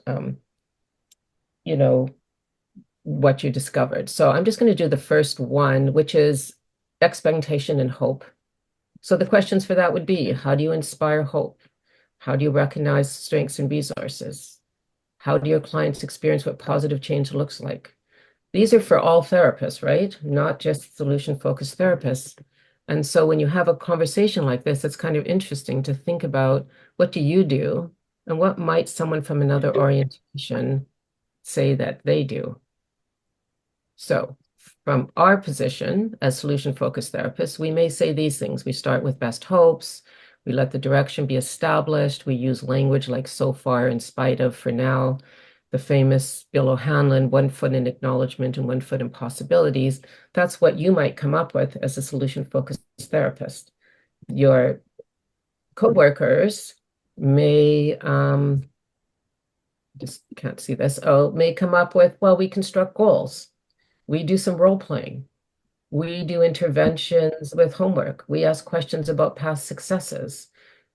what you discovered. So I'm just going to do the first one, which is expectation and hope. So the questions for that would be, how do you inspire hope? How do you recognize strengths and resources? How do your clients experience what positive change looks like? These are for all therapists, right? Not just solution-focused therapists. And so when you have a conversation like this, it's kind of interesting to think about what do you do and what might someone from another orientation say that they do. So from our position as solution-focused therapists, we may say these things. We start with best hopes. We let the direction be established. We use language like so far, in spite of, for now. The famous Bill O'Hanlon, 1 foot in acknowledgement and 1 foot in possibilities. That's what you might come up with as a solution-focused therapist. Your coworkers may, just can't see this, may come up with, well, we construct goals. We do some role playing. We do interventions with homework. We ask questions about past successes.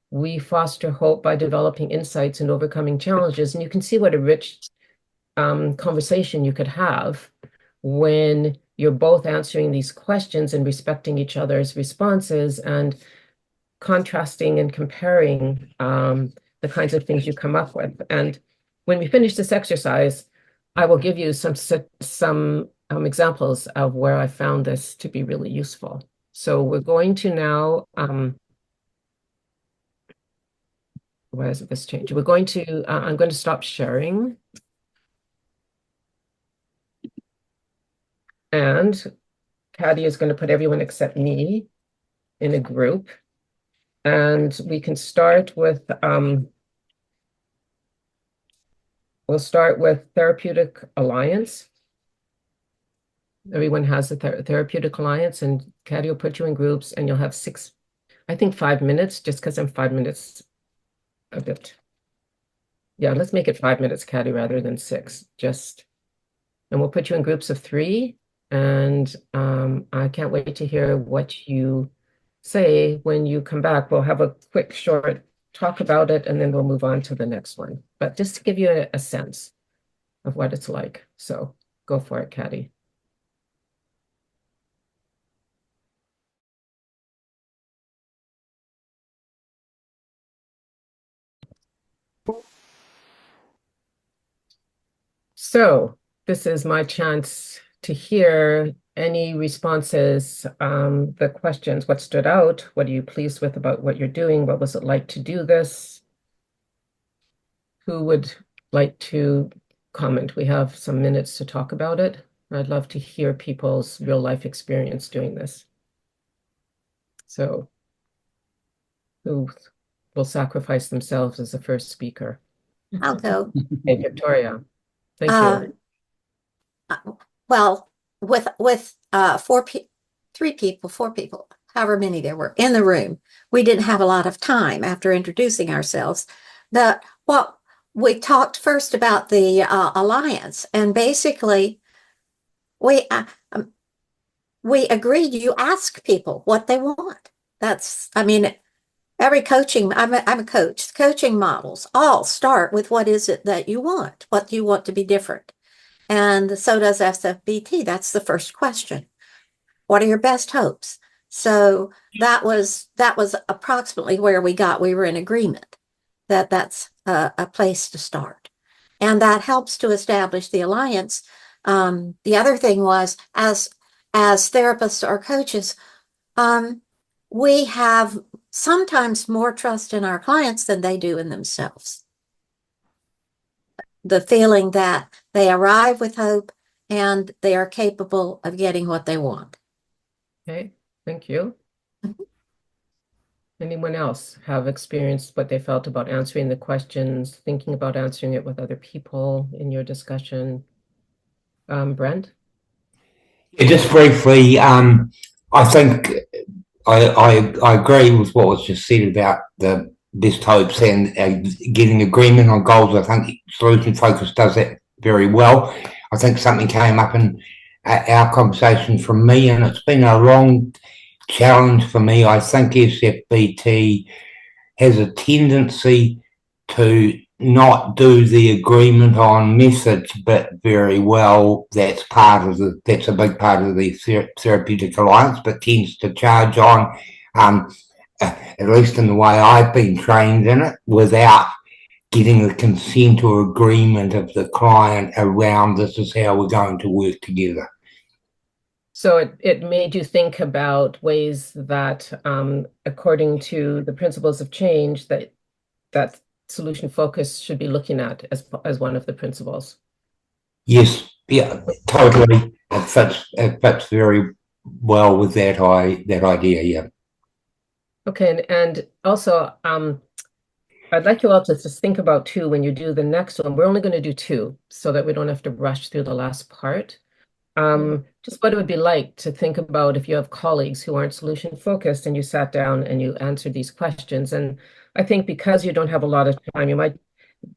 We foster hope by developing insights and overcoming challenges. And you can see what a rich conversation you could have when you're both answering these questions and respecting each other's responses and contrasting and comparing the kinds of things you come up with. And when we finish this exercise, I will give you some examples of where I found this to be really useful. So we're going to now, why is this change? We're going to, I'm going to stop sharing. And Patty is going to put everyone except me in a group. And we can start with, we'll start with Therapeutic Alliance. Everyone has a Therapeutic Alliance, and Patty will put you in groups, and you'll have 5 minutes, just because I'm 5 minutes a bit. Yeah, let's make it 5 minutes, Patty, rather than 6. And we'll put you in groups of 3. And I can't wait to hear what you say when you come back. We'll have a quick, short talk about it, and then we'll move on to the next one. But just to give you a sense of what it's like. So go for it, Patty. So this is my chance to hear any responses, the questions, what stood out, what are you pleased with about what you're doing, what was it like to do this? Who would like to comment? We have some minutes to talk about it. I'd love to hear people's real life experience doing this. So who will sacrifice themselves as the first speaker? I'll go. Hey, Victoria. Thank you. Well, with 4 people, however many there were in the room, we didn't have a lot of time after introducing ourselves. We talked first about the alliance, and basically we agreed you ask people what they want. Every coaching, I'm a coach. Coaching models all start with what is it that you want, what do you want to be different. And so does SFBT. That's the first question. What are your best hopes? So that was approximately where we were in agreement that that's a place to start. And that helps to establish the alliance. The other thing was, as therapists or coaches, we have sometimes more trust in our clients than they do in themselves. The feeling that they arrive with hope and they are capable of getting what they want. Okay, thank you. Anyone else have experienced what they felt about answering the questions, thinking about answering it with other people in your discussion? Brent? Yeah, just briefly, I think I agree with what was just said about the best hopes and getting agreement on goals. I think Solution Focus does that very well. I think something came up in our conversation from me, and it's been a long challenge for me. I think SFBT has a tendency to not do the agreement on methods, but very well. That's a big part of the therapeutic alliance, but tends to charge on, at least in the way I've been trained in it, without getting the consent or agreement of the client around this is how we're going to work together. So it made you think about ways that, according to the principles of change, that solution focus should be looking at as one of the principles. Yes, yeah, totally. It fits very well with that idea. Yeah. Okay, and also, I'd like you all to just think about too, when you do the next one, we're only going to do 2 so that we don't have to rush through the last part. Just what it would be like to think about if you have colleagues who aren't solution focused and you sat down and you answered these questions. And I think because you don't have a lot of time, you might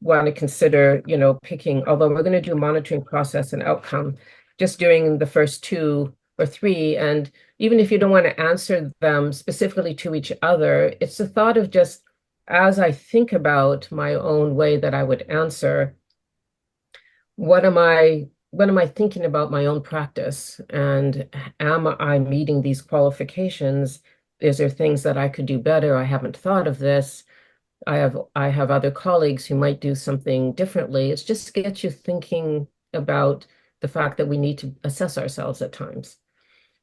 want to consider, picking, although we're going to do monitoring process and outcome, just doing the first 2 or 3. And even if you don't want to answer them specifically to each other, it's the thought of just, as I think about my own way that I would answer, what am I thinking about my own practice? And am I meeting these qualifications? Is there things that I could do better? I haven't thought of this. I have other colleagues who might do something differently. It's just to get you thinking about the fact that we need to assess ourselves at times.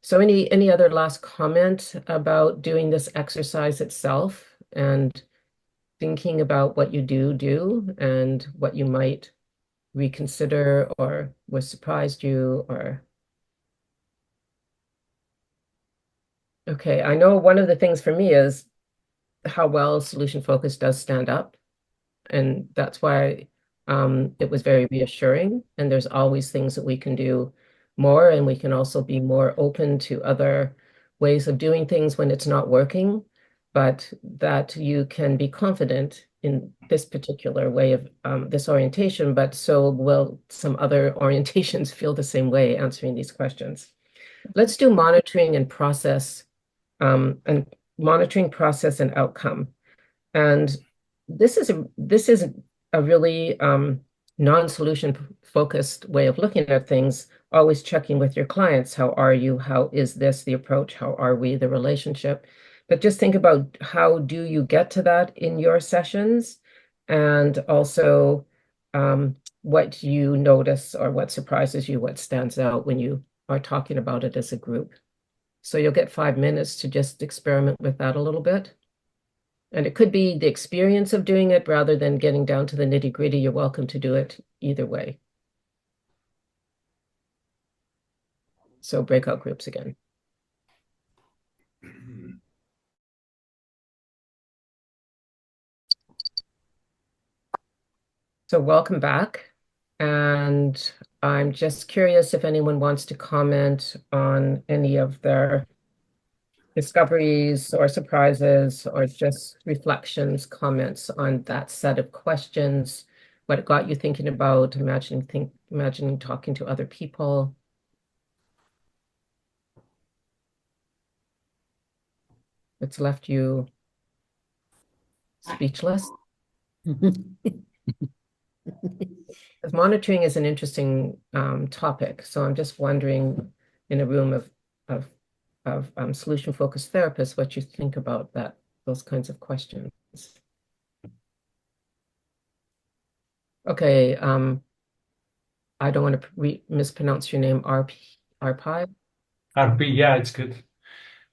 So any other last comment about doing this exercise itself and thinking about what you do and what you might reconsider or what surprised you or okay, I know one of the things for me is how well solution focus does stand up. And that's why it was very reassuring. And there's always things that we can do more, and we can also be more open to other ways of doing things when it's not working, but that you can be confident in this particular way of this orientation, but so will some other orientations feel the same way answering these questions. Let's do monitoring and process and monitoring process and outcome. And this is a really non-solution focused way of looking at things, always checking with your clients. How are you? How is this the approach? How are we, the relationship? But just think about how do you get to that in your sessions, and also what you notice or what surprises you, what stands out when you are talking about it as a group. So you'll get 5 minutes to just experiment with that a little bit. And it could be the experience of doing it rather than getting down to the nitty-gritty. You're welcome to do it either way. So breakout groups again. So welcome back. And I'm just curious if anyone wants to comment on any of their discoveries or surprises or just reflections, comments on that set of questions, what it got you thinking about, imagining talking to other people. It's left you speechless. Because monitoring is an interesting topic. So I'm just wondering, in a room of solution-focused therapists, what you think about those kinds of questions. Okay, I don't want to mispronounce your name, Arpi. RP, yeah, it's good.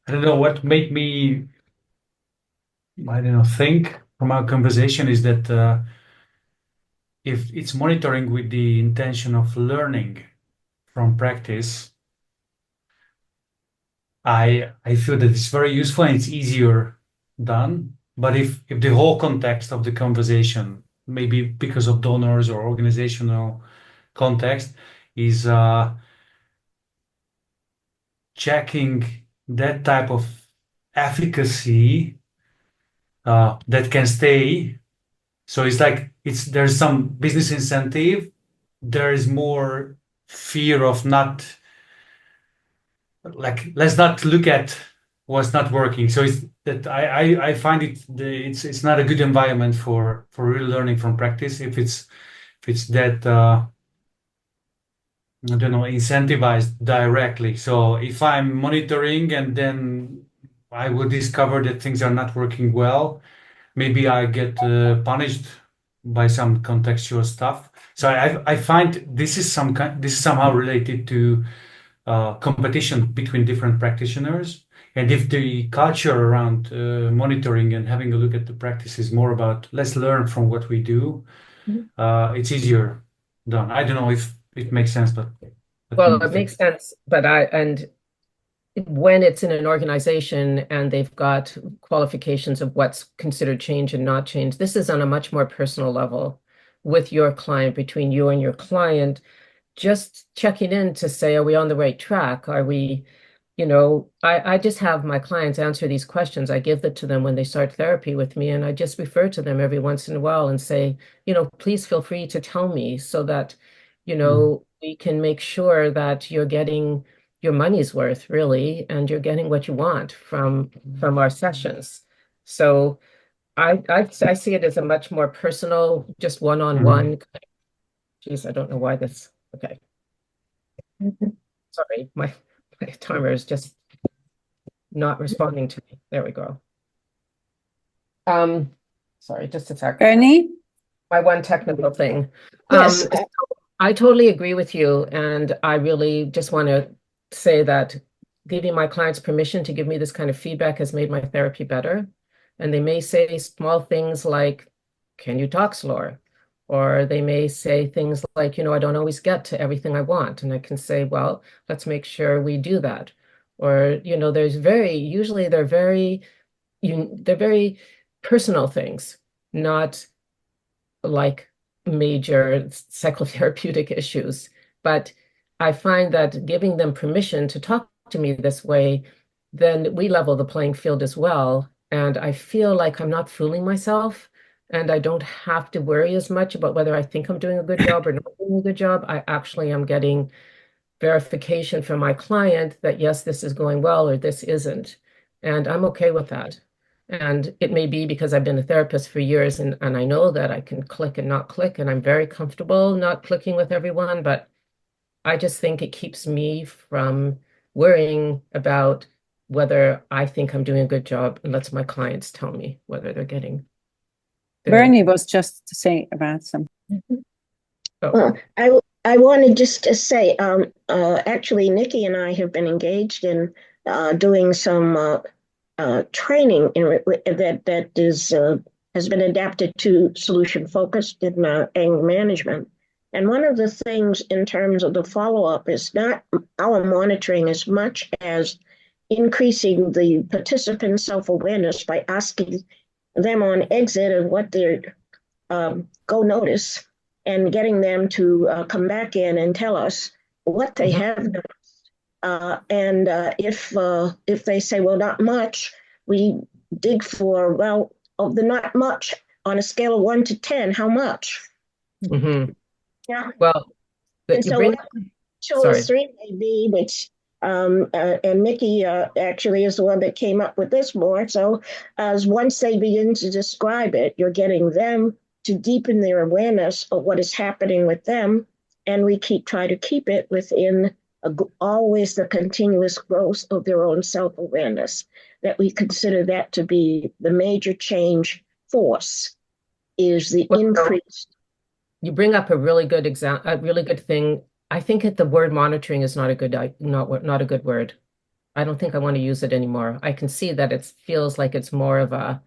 I don't know what made me, I don't know, think from our conversation is that if it's monitoring with the intention of learning from practice, I feel that it's very useful and it's easier done. But if the whole context of the conversation, maybe because of donors or organizational context, is checking that type of efficacy that can stay. So it's like there's some business incentive. There is more fear of not like let's not look at what's not working. So it's that I find it's not a good environment for real learning from practice if it's that I don't know, incentivized directly. So if I'm monitoring and then I will discover that things are not working well, maybe I get punished by some contextual stuff. So I find this is somehow related to competition between different practitioners. And if the culture around monitoring and having a look at the practice is more about let's learn from what we do, it's easier done. I don't know if it makes sense, but well, it makes sense. But when it's in an organization and they've got qualifications of what's considered change and not change, this is on a much more personal level with your client, between you and your client, just checking in to say, are we on the right track? Are we, I just have my clients answer these questions. I give that to them when they start therapy with me, and I just refer to them every once in a while and say, please feel free to tell me so that, we can make sure that you're getting your money's worth, really, and you're getting what you want from our sessions. So I see it as a much more personal, just one-on-one. Geez, I don't know why this. Okay. Sorry, my timer is just not responding to me. There we go. Sorry, just a sec. Bernie? My one technical thing. Yes. I totally agree with you, and I really just want to say that giving my clients permission to give me this kind of feedback has made my therapy better. And they may say small things like, can you talk slower? Or they may say things like, I don't always get to everything I want. And I can say, well, let's make sure we do that. Or, usually they're very personal things, not like major psychotherapeutic issues. But I find that giving them permission to talk to me this way, then we level the playing field as well. And I feel like I'm not fooling myself, and I don't have to worry as much about whether I think I'm doing a good job or not doing a good job. I actually am getting verification from my client that, yes, this is going well or this isn't. And I'm okay with that. And it may be because I've been a therapist for years and I know that I can click and not click, and I'm very comfortable not clicking with everyone, but I just think it keeps me from worrying about whether I think I'm doing a good job and lets my clients tell me whether they're getting. Bernie was just to say about some. Well, I wanted just to say, actually, Nikki and I have been engaged in doing some training that has been adapted to solution focused in anger management. And one of the things in terms of the follow-up is not our monitoring as much as increasing the participants' self-awareness by asking them on exit of what their go notice, and getting them to come back in and tell us what they have noticed. And if they say, well, not much, we dig for, well, of the not much, on a scale of 1 to 10, how much? Mm-hmm. Yeah. Well, and so bring... choice 3 may be, which and Mickey actually is the one that came up with this more. So as once they begin to describe it, you're getting them to deepen their awareness of what is happening with them. And we try to keep it within always the continuous growth of their own self-awareness, that we consider that to be the major change force, is the increase. You bring up a really good a really good thing. I think the word monitoring is not a good word. I don't think I want to use it anymore. I can see that it feels like it's more of a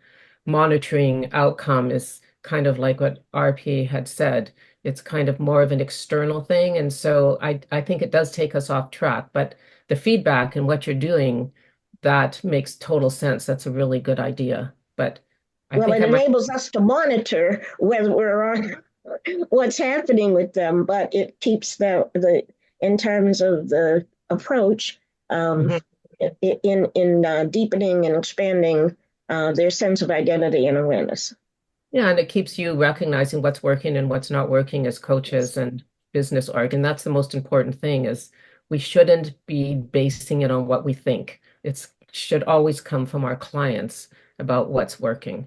monitoring outcome, is kind of like what RP had said. It's kind of more of an external thing. And so I think it does take us off track, but the feedback and what you're doing, that makes total sense. That's a really good idea. But it enables us to monitor whether we're on what's happening with them, but it keeps the in terms of the approach in deepening and expanding their sense of identity and awareness. Yeah, and it keeps you recognizing what's working and what's not working as coaches and business org. And that's the most important thing, is we shouldn't be basing it on what we think. It should always come from our clients about what's working.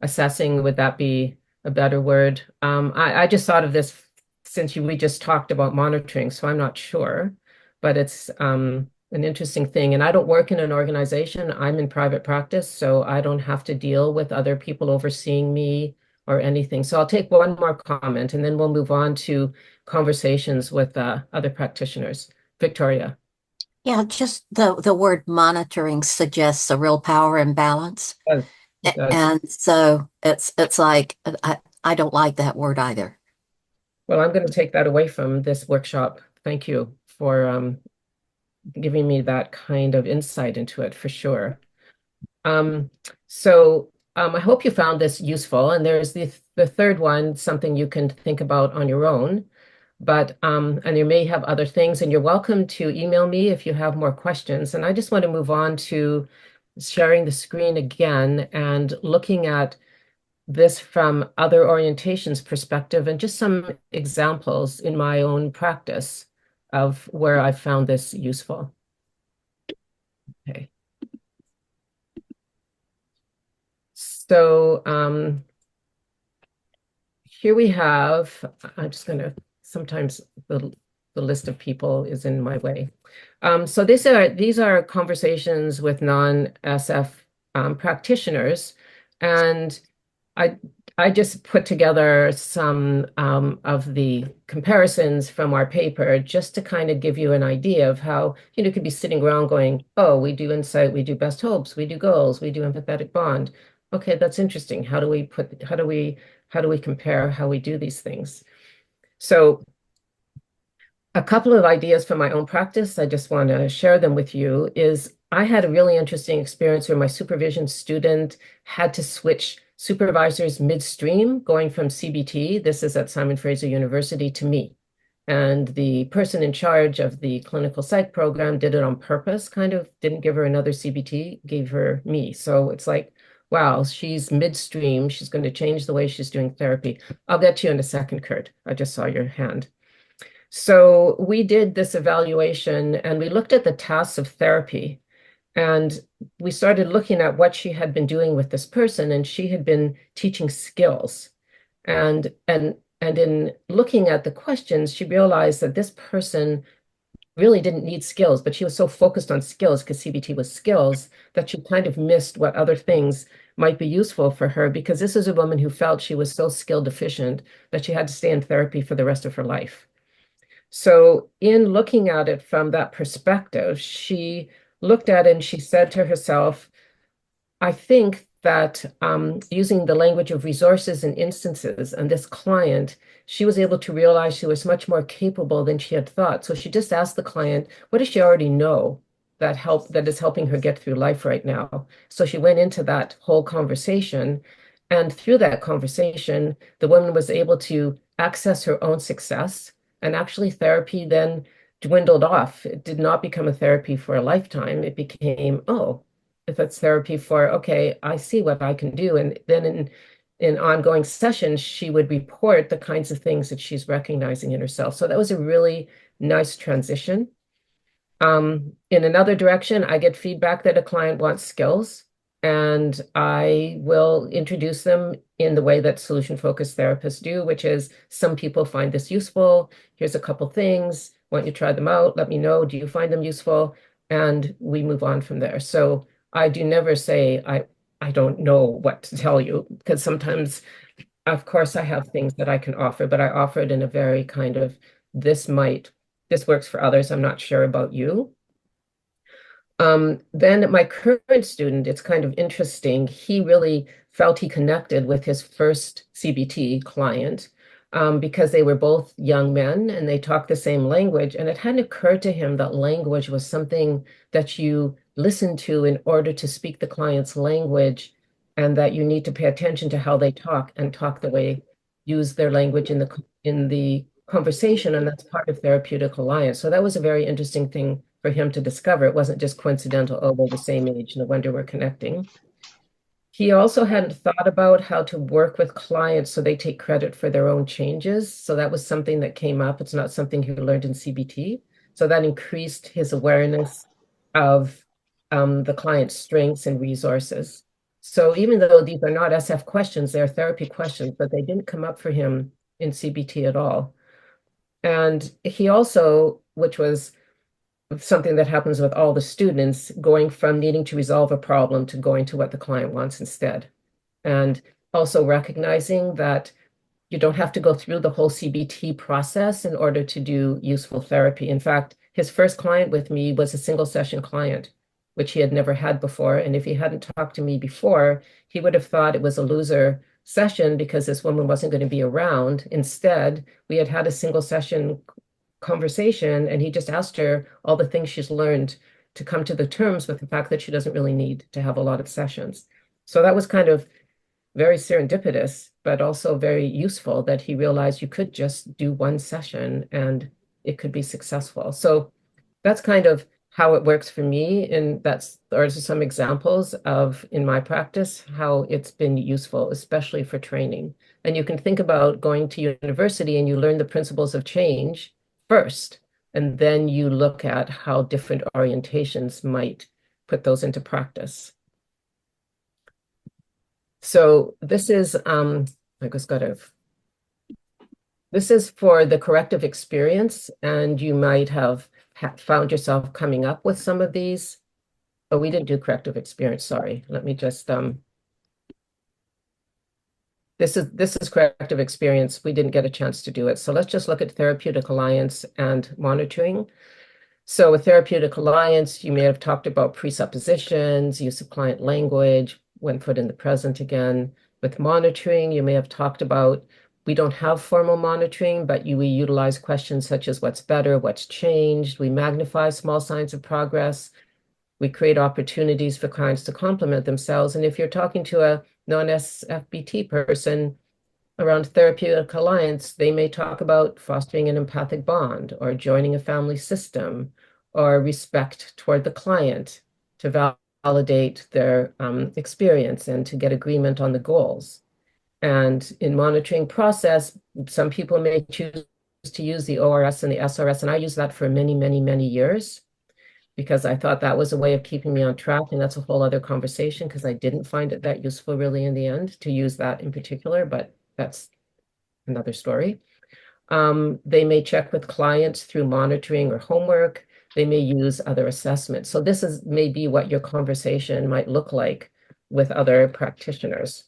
Assessing, would that be a better word? I just thought of this since we just talked about monitoring, so I'm not sure, but it's an interesting thing. And I don't work in an organization. I'm in private practice, so I don't have to deal with other people overseeing me or anything. So I'll take one more comment, and then we'll move on to conversations with other practitioners. Victoria. Yeah, just the word monitoring suggests a real power imbalance. It does. And so it's like, I don't like that word either. Well, I'm going to take that away from this workshop. Thank you for giving me that kind of insight into it, for sure. So I hope you found this useful. And there's the third one, something you can think about on your own. But and you may have other things, and you're welcome to email me if you have more questions. And I just want to move on to sharing the screen again and looking at this from other orientations perspective, and just some examples in my own practice of where I found this useful. Okay. So here we have, I'm just going to, sometimes the list of people is in my way. So these are conversations with non-SF practitioners, and I just put together some of the comparisons from our paper just to kind of give you an idea of how, you could be sitting around going, oh, we do insight, we do best hopes, we do goals, we do empathetic bond. Okay, that's interesting. How do we compare how we do these things? So a couple of ideas from my own practice, I just want to share them with you, is I had a really interesting experience where my supervision student had to switch supervisors midstream, going from CBT, this is at Simon Fraser University, to me. And the person in charge of the clinical psych program did it on purpose, kind of didn't give her another CBT, gave her me. So it's like, wow, she's midstream. She's going to change the way she's doing therapy. I'll get to you in a second, Kurt. I just saw your hand. So we did this evaluation and we looked at the tasks of therapy. And we started looking at what she had been doing with this person, and she had been teaching skills. And in looking at the questions, she realized that this person really didn't need skills, but she was so focused on skills because CBT was skills that she kind of missed what other things might be useful for her, because this is a woman who felt she was so skill deficient that she had to stay in therapy for the rest of her life. So in looking at it from that perspective, she looked at it and she said to herself, I think that using the language of resources and instances and this client, she was able to realize she was much more capable than she had thought. So she just asked the client, what does she already know that is helping her get through life right now? So she went into that whole conversation. And through that conversation, the woman was able to access her own success. And actually, therapy then dwindled off. It did not become a therapy for a lifetime. It became, oh, if it's therapy for, okay, I see what I can do. And then in ongoing sessions, she would report the kinds of things that she's recognizing in herself. So that was a really nice transition. In another direction, I get feedback that a client wants skills, and I will introduce them in the way that solution-focused therapists do, which is some people find this useful. Here's a couple things. Why don't you try them out? Let me know. Do you find them useful? And we move on from there. So I do never say, I don't know what to tell you, because sometimes, of course, I have things that I can offer, but I offer it in a very kind of, this works for others. I'm not sure about you. Then my current student, it's kind of interesting. He really felt he connected with his first CBT client because they were both young men and they talked the same language. And it hadn't occurred to him that language was something that you listen to in order to speak the client's language, and that you need to pay attention to how they talk and talk the way, use their language in the conversation. And that's part of therapeutic alliance. So that was a very interesting thing for him to discover. It wasn't just coincidental, oh, we're the same age, no wonder we're connecting. He also hadn't thought about how to work with clients so they take credit for their own changes. So that was something that came up. It's not something he learned in CBT. So that increased his awareness of the client's strengths and resources. So even though these are not SF questions, they're therapy questions, but they didn't come up for him in CBT at all. And he also, which was something that happens with all the students, going from needing to resolve a problem to going to what the client wants instead. And also recognizing that you don't have to go through the whole CBT process in order to do useful therapy. In fact, his first client with me was a single session client, which he had never had before. And if he hadn't talked to me before, he would have thought it was a loser session because this woman wasn't going to be around. Instead, we had a single session conversation, and he just asked her all the things she's learned to come to the terms with the fact that she doesn't really need to have a lot of sessions. So that was kind of very serendipitous, but also very useful, that he realized you could just do one session and it could be successful. So that's kind of how it works for me. And those are some examples of, in my practice, how it's been useful, especially for training. And you can think about going to university and you learn the principles of change first, and then you look at how different orientations might put those into practice. So this is, this is for the corrective experience, and you might have found yourself coming up with some of these. Oh, we didn't do corrective experience, sorry. Let me just, this is corrective experience. We didn't get a chance to do it. So let's just look at therapeutic alliance and monitoring. So with therapeutic alliance, you may have talked about presuppositions, use of client language, when put in the present again. With monitoring, you may have talked about, we don't have formal monitoring, but we utilize questions such as what's better, what's changed. We magnify small signs of progress. We create opportunities for clients to compliment themselves. And if you're talking to a non-SFBT person around therapeutic alliance, they may talk about fostering an empathic bond or joining a family system or respect toward the client to validate their experience and to get agreement on the goals. And in monitoring process, some people may choose to use the ORS and the SRS, and I used that for many, many, many years because I thought that was a way of keeping me on track, and that's a whole other conversation because I didn't find it that useful really in the end to use that in particular, but that's another story. They may check with clients through monitoring or homework. They may use other assessments. So this is maybe what your conversation might look like with other practitioners.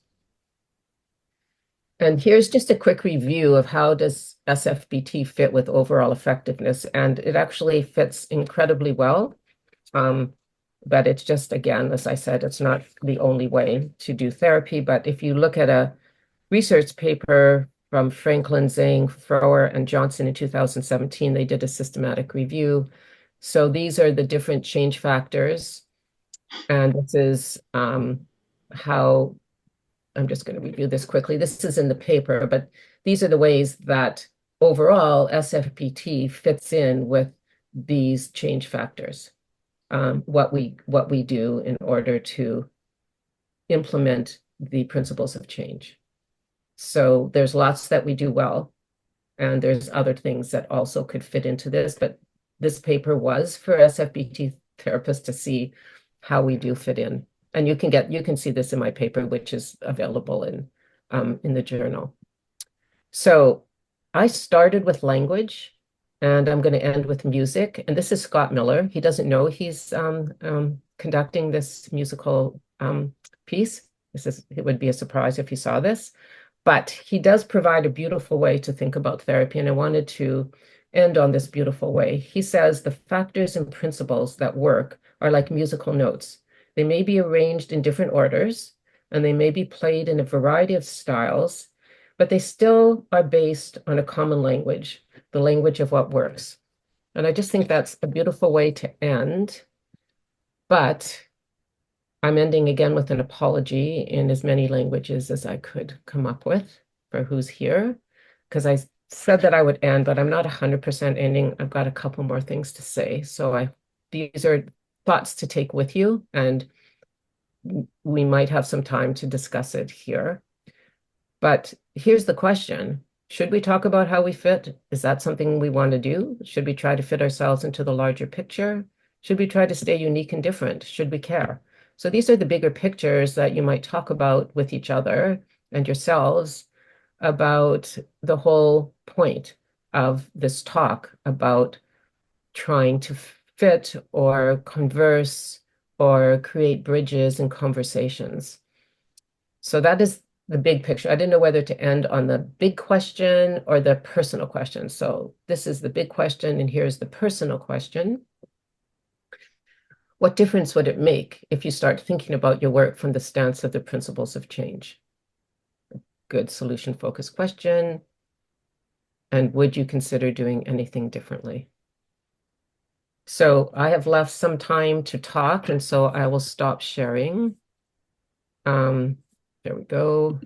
And here's just a quick review of how does SFBT fit with overall effectiveness. And it actually fits incredibly well. But it's just, again, as I said, it's not the only way to do therapy. But if you look at a research paper from Franklin, Zhang, Frower, and Johnson in 2017, they did a systematic review. So these are the different change factors. And this is how, I'm just going to review this quickly. This is in the paper, but these are the ways that overall SFBT fits in with these change factors, what we do in order to implement the principles of change. So there's lots that we do well, and there's other things that also could fit into this, but this paper was for SFBT therapists to see how we do fit in. And you can see this in my paper, which is available in the journal. So I started with language, and I'm going to end with music. And this is Scott Miller. He doesn't know he's conducting this musical piece. It would be a surprise if he saw this, but he does provide a beautiful way to think about therapy. And I wanted to end on this beautiful way. He says the factors and principles that work are like musical notes. They may be arranged in different orders, and they may be played in a variety of styles, but they still are based on a common language, the language of what works. And I just think that's a beautiful way to end. But I'm ending again with an apology in as many languages as I could come up with for who's here, because I said that I would end, but I'm not 100% ending. I've got a couple more things to say. So these are thoughts to take with you, and we might have some time to discuss it here. But here's the question. Should we talk about how we fit? Is that something we want to do? Should we try to fit ourselves into the larger picture? Should we try to stay unique and different? Should we care? So these are the bigger pictures that you might talk about with each other and yourselves about the whole point of this talk about trying to fit or converse or create bridges and conversations. So that is the big picture. I didn't know whether to end on the big question or the personal question. So this is the big question, and here's the personal question. What difference would it make if you start thinking about your work from the stance of the principles of change? Good solution-focused question. And would you consider doing anything differently? So I have left some time to talk, and so I will stop sharing. There we go.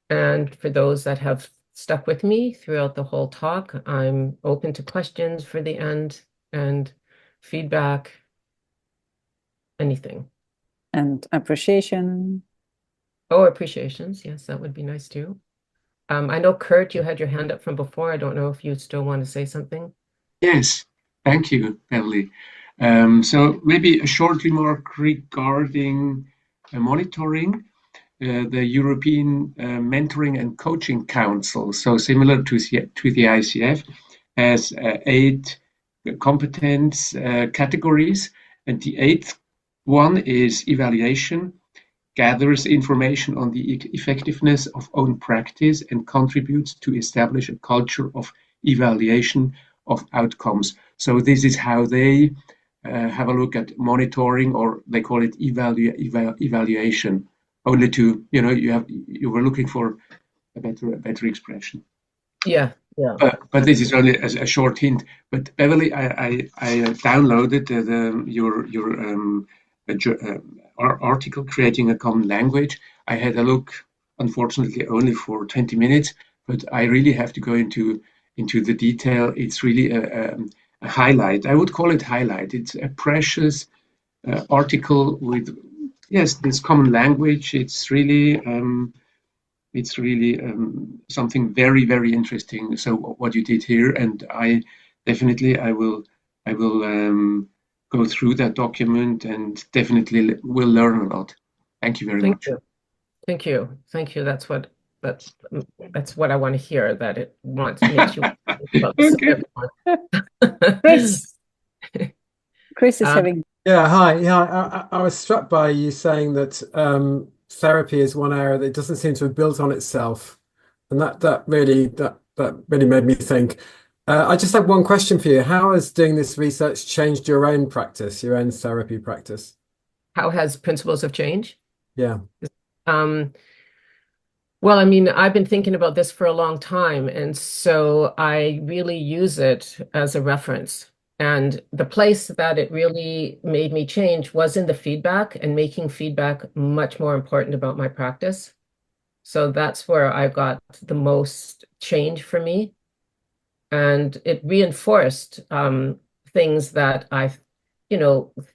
And for those that have stuck with me throughout the whole talk, I'm open to questions for the end and feedback, anything. And appreciation. Oh, appreciations. Yes, that would be nice too. I know, Kurt, you had your hand up from before. I don't know if you still want to say something. Yes, thank you, Beverly. So maybe a short remark regarding monitoring. The European Mentoring and Coaching Council, so similar to the ICF, has 8 competence categories, and the 8th one is evaluation, gathers information on the effectiveness of own practice and contributes to establish a culture of evaluation of outcomes. So this is how they have a look at monitoring, or they call it evaluation. Only to, you were looking for a better expression. Yeah. But this is only a short hint. But Beverly, I downloaded your article, Creating a Common Language. I had a look, unfortunately, only for 20 minutes, but I really have to go into the detail. It's really a highlight. I would call it highlight. It's a precious article with, yes, this common language. It's really something very, very interesting. So what you did here, and I will go through that document and definitely will learn a lot. Thank you very much. Thank you. That's what I want to hear, that it makes you Okay. Chris is having. Yeah, hi. Yeah, I was struck by you saying that therapy is one area that doesn't seem to have built on itself, and that really made me think. I just have one question for you. How has doing this research changed your own practice, your own therapy practice? How has principles of change? Yeah. Well, I mean, I've been thinking about this for a long time, and so I really use it as a reference. And the place that it really made me change was in the feedback, and making feedback much more important about my practice. So that's where I got the most change for me. And it reinforced things that I,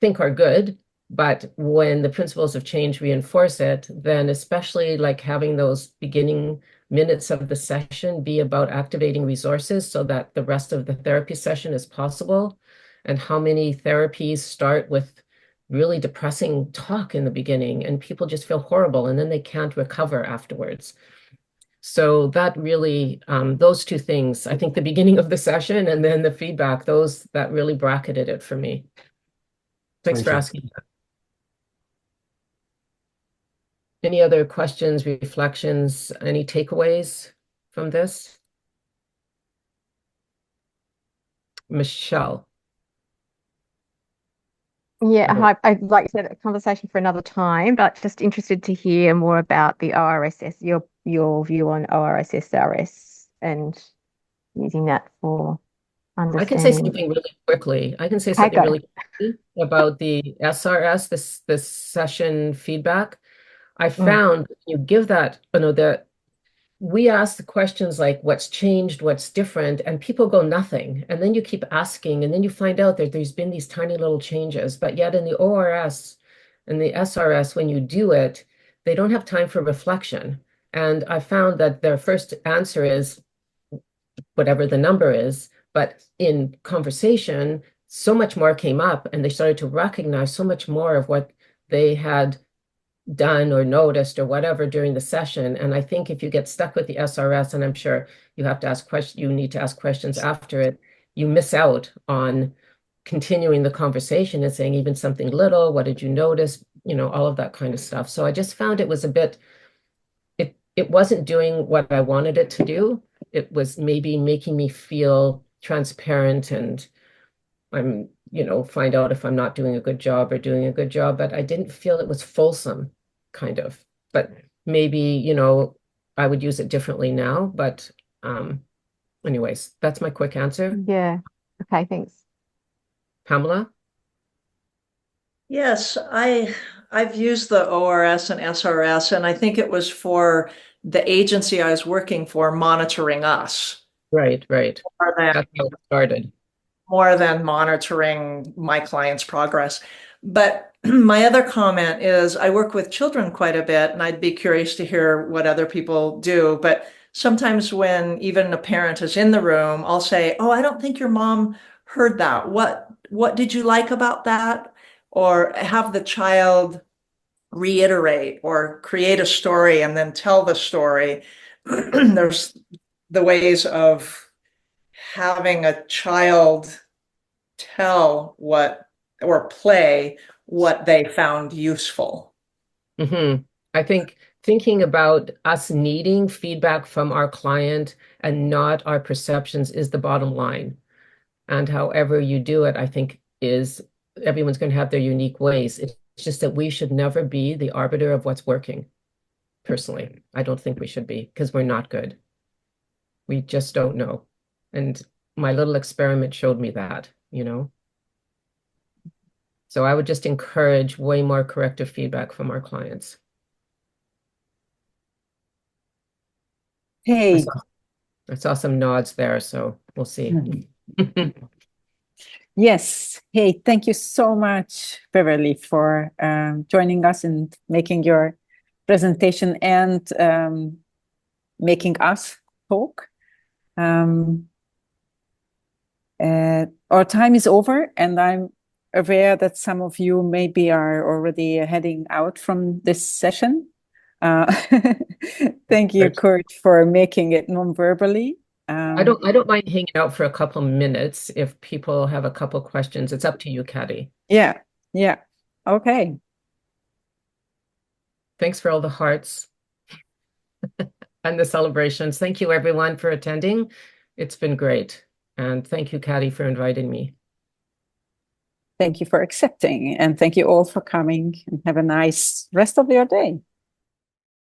think are good. But when the principles of change reinforce it, then especially like having those beginning minutes of the session be about activating resources so that the rest of the therapy session is possible. And how many therapies start with really depressing talk in the beginning, and people just feel horrible, and then they can't recover afterwards. So that really, those two things, I think the beginning of the session and then the feedback, that really bracketed it for me. Thanks for asking that. Any other questions, reflections, any takeaways from this? Michelle. Yeah, I'd like to set a conversation for another time, but just interested to hear more about the ORSS, your view on ORSSRS and using that for understanding. I can say something really quickly. About the SRS, this session feedback. I found you give that, that we ask the questions like what's changed, what's different, and people go nothing. And then you keep asking, and then you find out that there's been these tiny little changes. But yet in the ORS and the SRS, when you do it, they don't have time for reflection. And I found that their first answer is whatever the number is. But in conversation, so much more came up, and they started to recognize so much more of what they had done or noticed or whatever during the session. And I think if you get stuck with the SRS, and I'm sure you have to ask questions, you need to ask questions after it, you miss out on continuing the conversation and saying even something little, what did you notice, all of that kind of stuff. So I just found it was a bit, it wasn't doing what I wanted it to do. It was maybe making me feel transparent, and I'm, find out if I'm not doing a good job or doing a good job, but I didn't feel it was fulsome, kind of. But maybe, I would use it differently now. But anyways, that's my quick answer. Yeah. Okay, thanks. Pamela? Yes, I've used the ORS and SRS, and I think it was for the agency I was working for monitoring us. Right. That's how it started. More than monitoring my client's progress. But my other comment is I work with children quite a bit, and I'd be curious to hear what other people do. But sometimes when even a parent is in the room, I'll say, "Oh, I don't think your mom heard that. What did you like about that?" Or have the child reiterate or create a story and then tell the story. There's the ways of having a child tell or play what they found useful. Mm-hmm. I think thinking about us needing feedback from our client and not our perceptions is the bottom line. And however you do it, I think is everyone's going to have their unique ways. It's just that we should never be the arbiter of what's working. Personally, I don't think we should be, because we're not good. We just don't know. And my little experiment showed me that, you know. So I would just encourage way more corrective feedback from our clients. Hey, I saw some nods there, so we'll see. yes. Hey, thank you so much, Beverly, for joining us and making your presentation and making us talk. Our time is over, and I'm aware that some of you maybe are already heading out from this session. Thank you, Kort, for making it non-verbally. I don't mind hanging out for a couple minutes if people have a couple questions. It's up to you, Kathy. Yeah. Okay. Thanks for all the hearts and the celebrations. Thank you, everyone, for attending. It's been great. And thank you, Kathy, for inviting me. Thank you for accepting, and thank you all for coming, and have a nice rest of your day.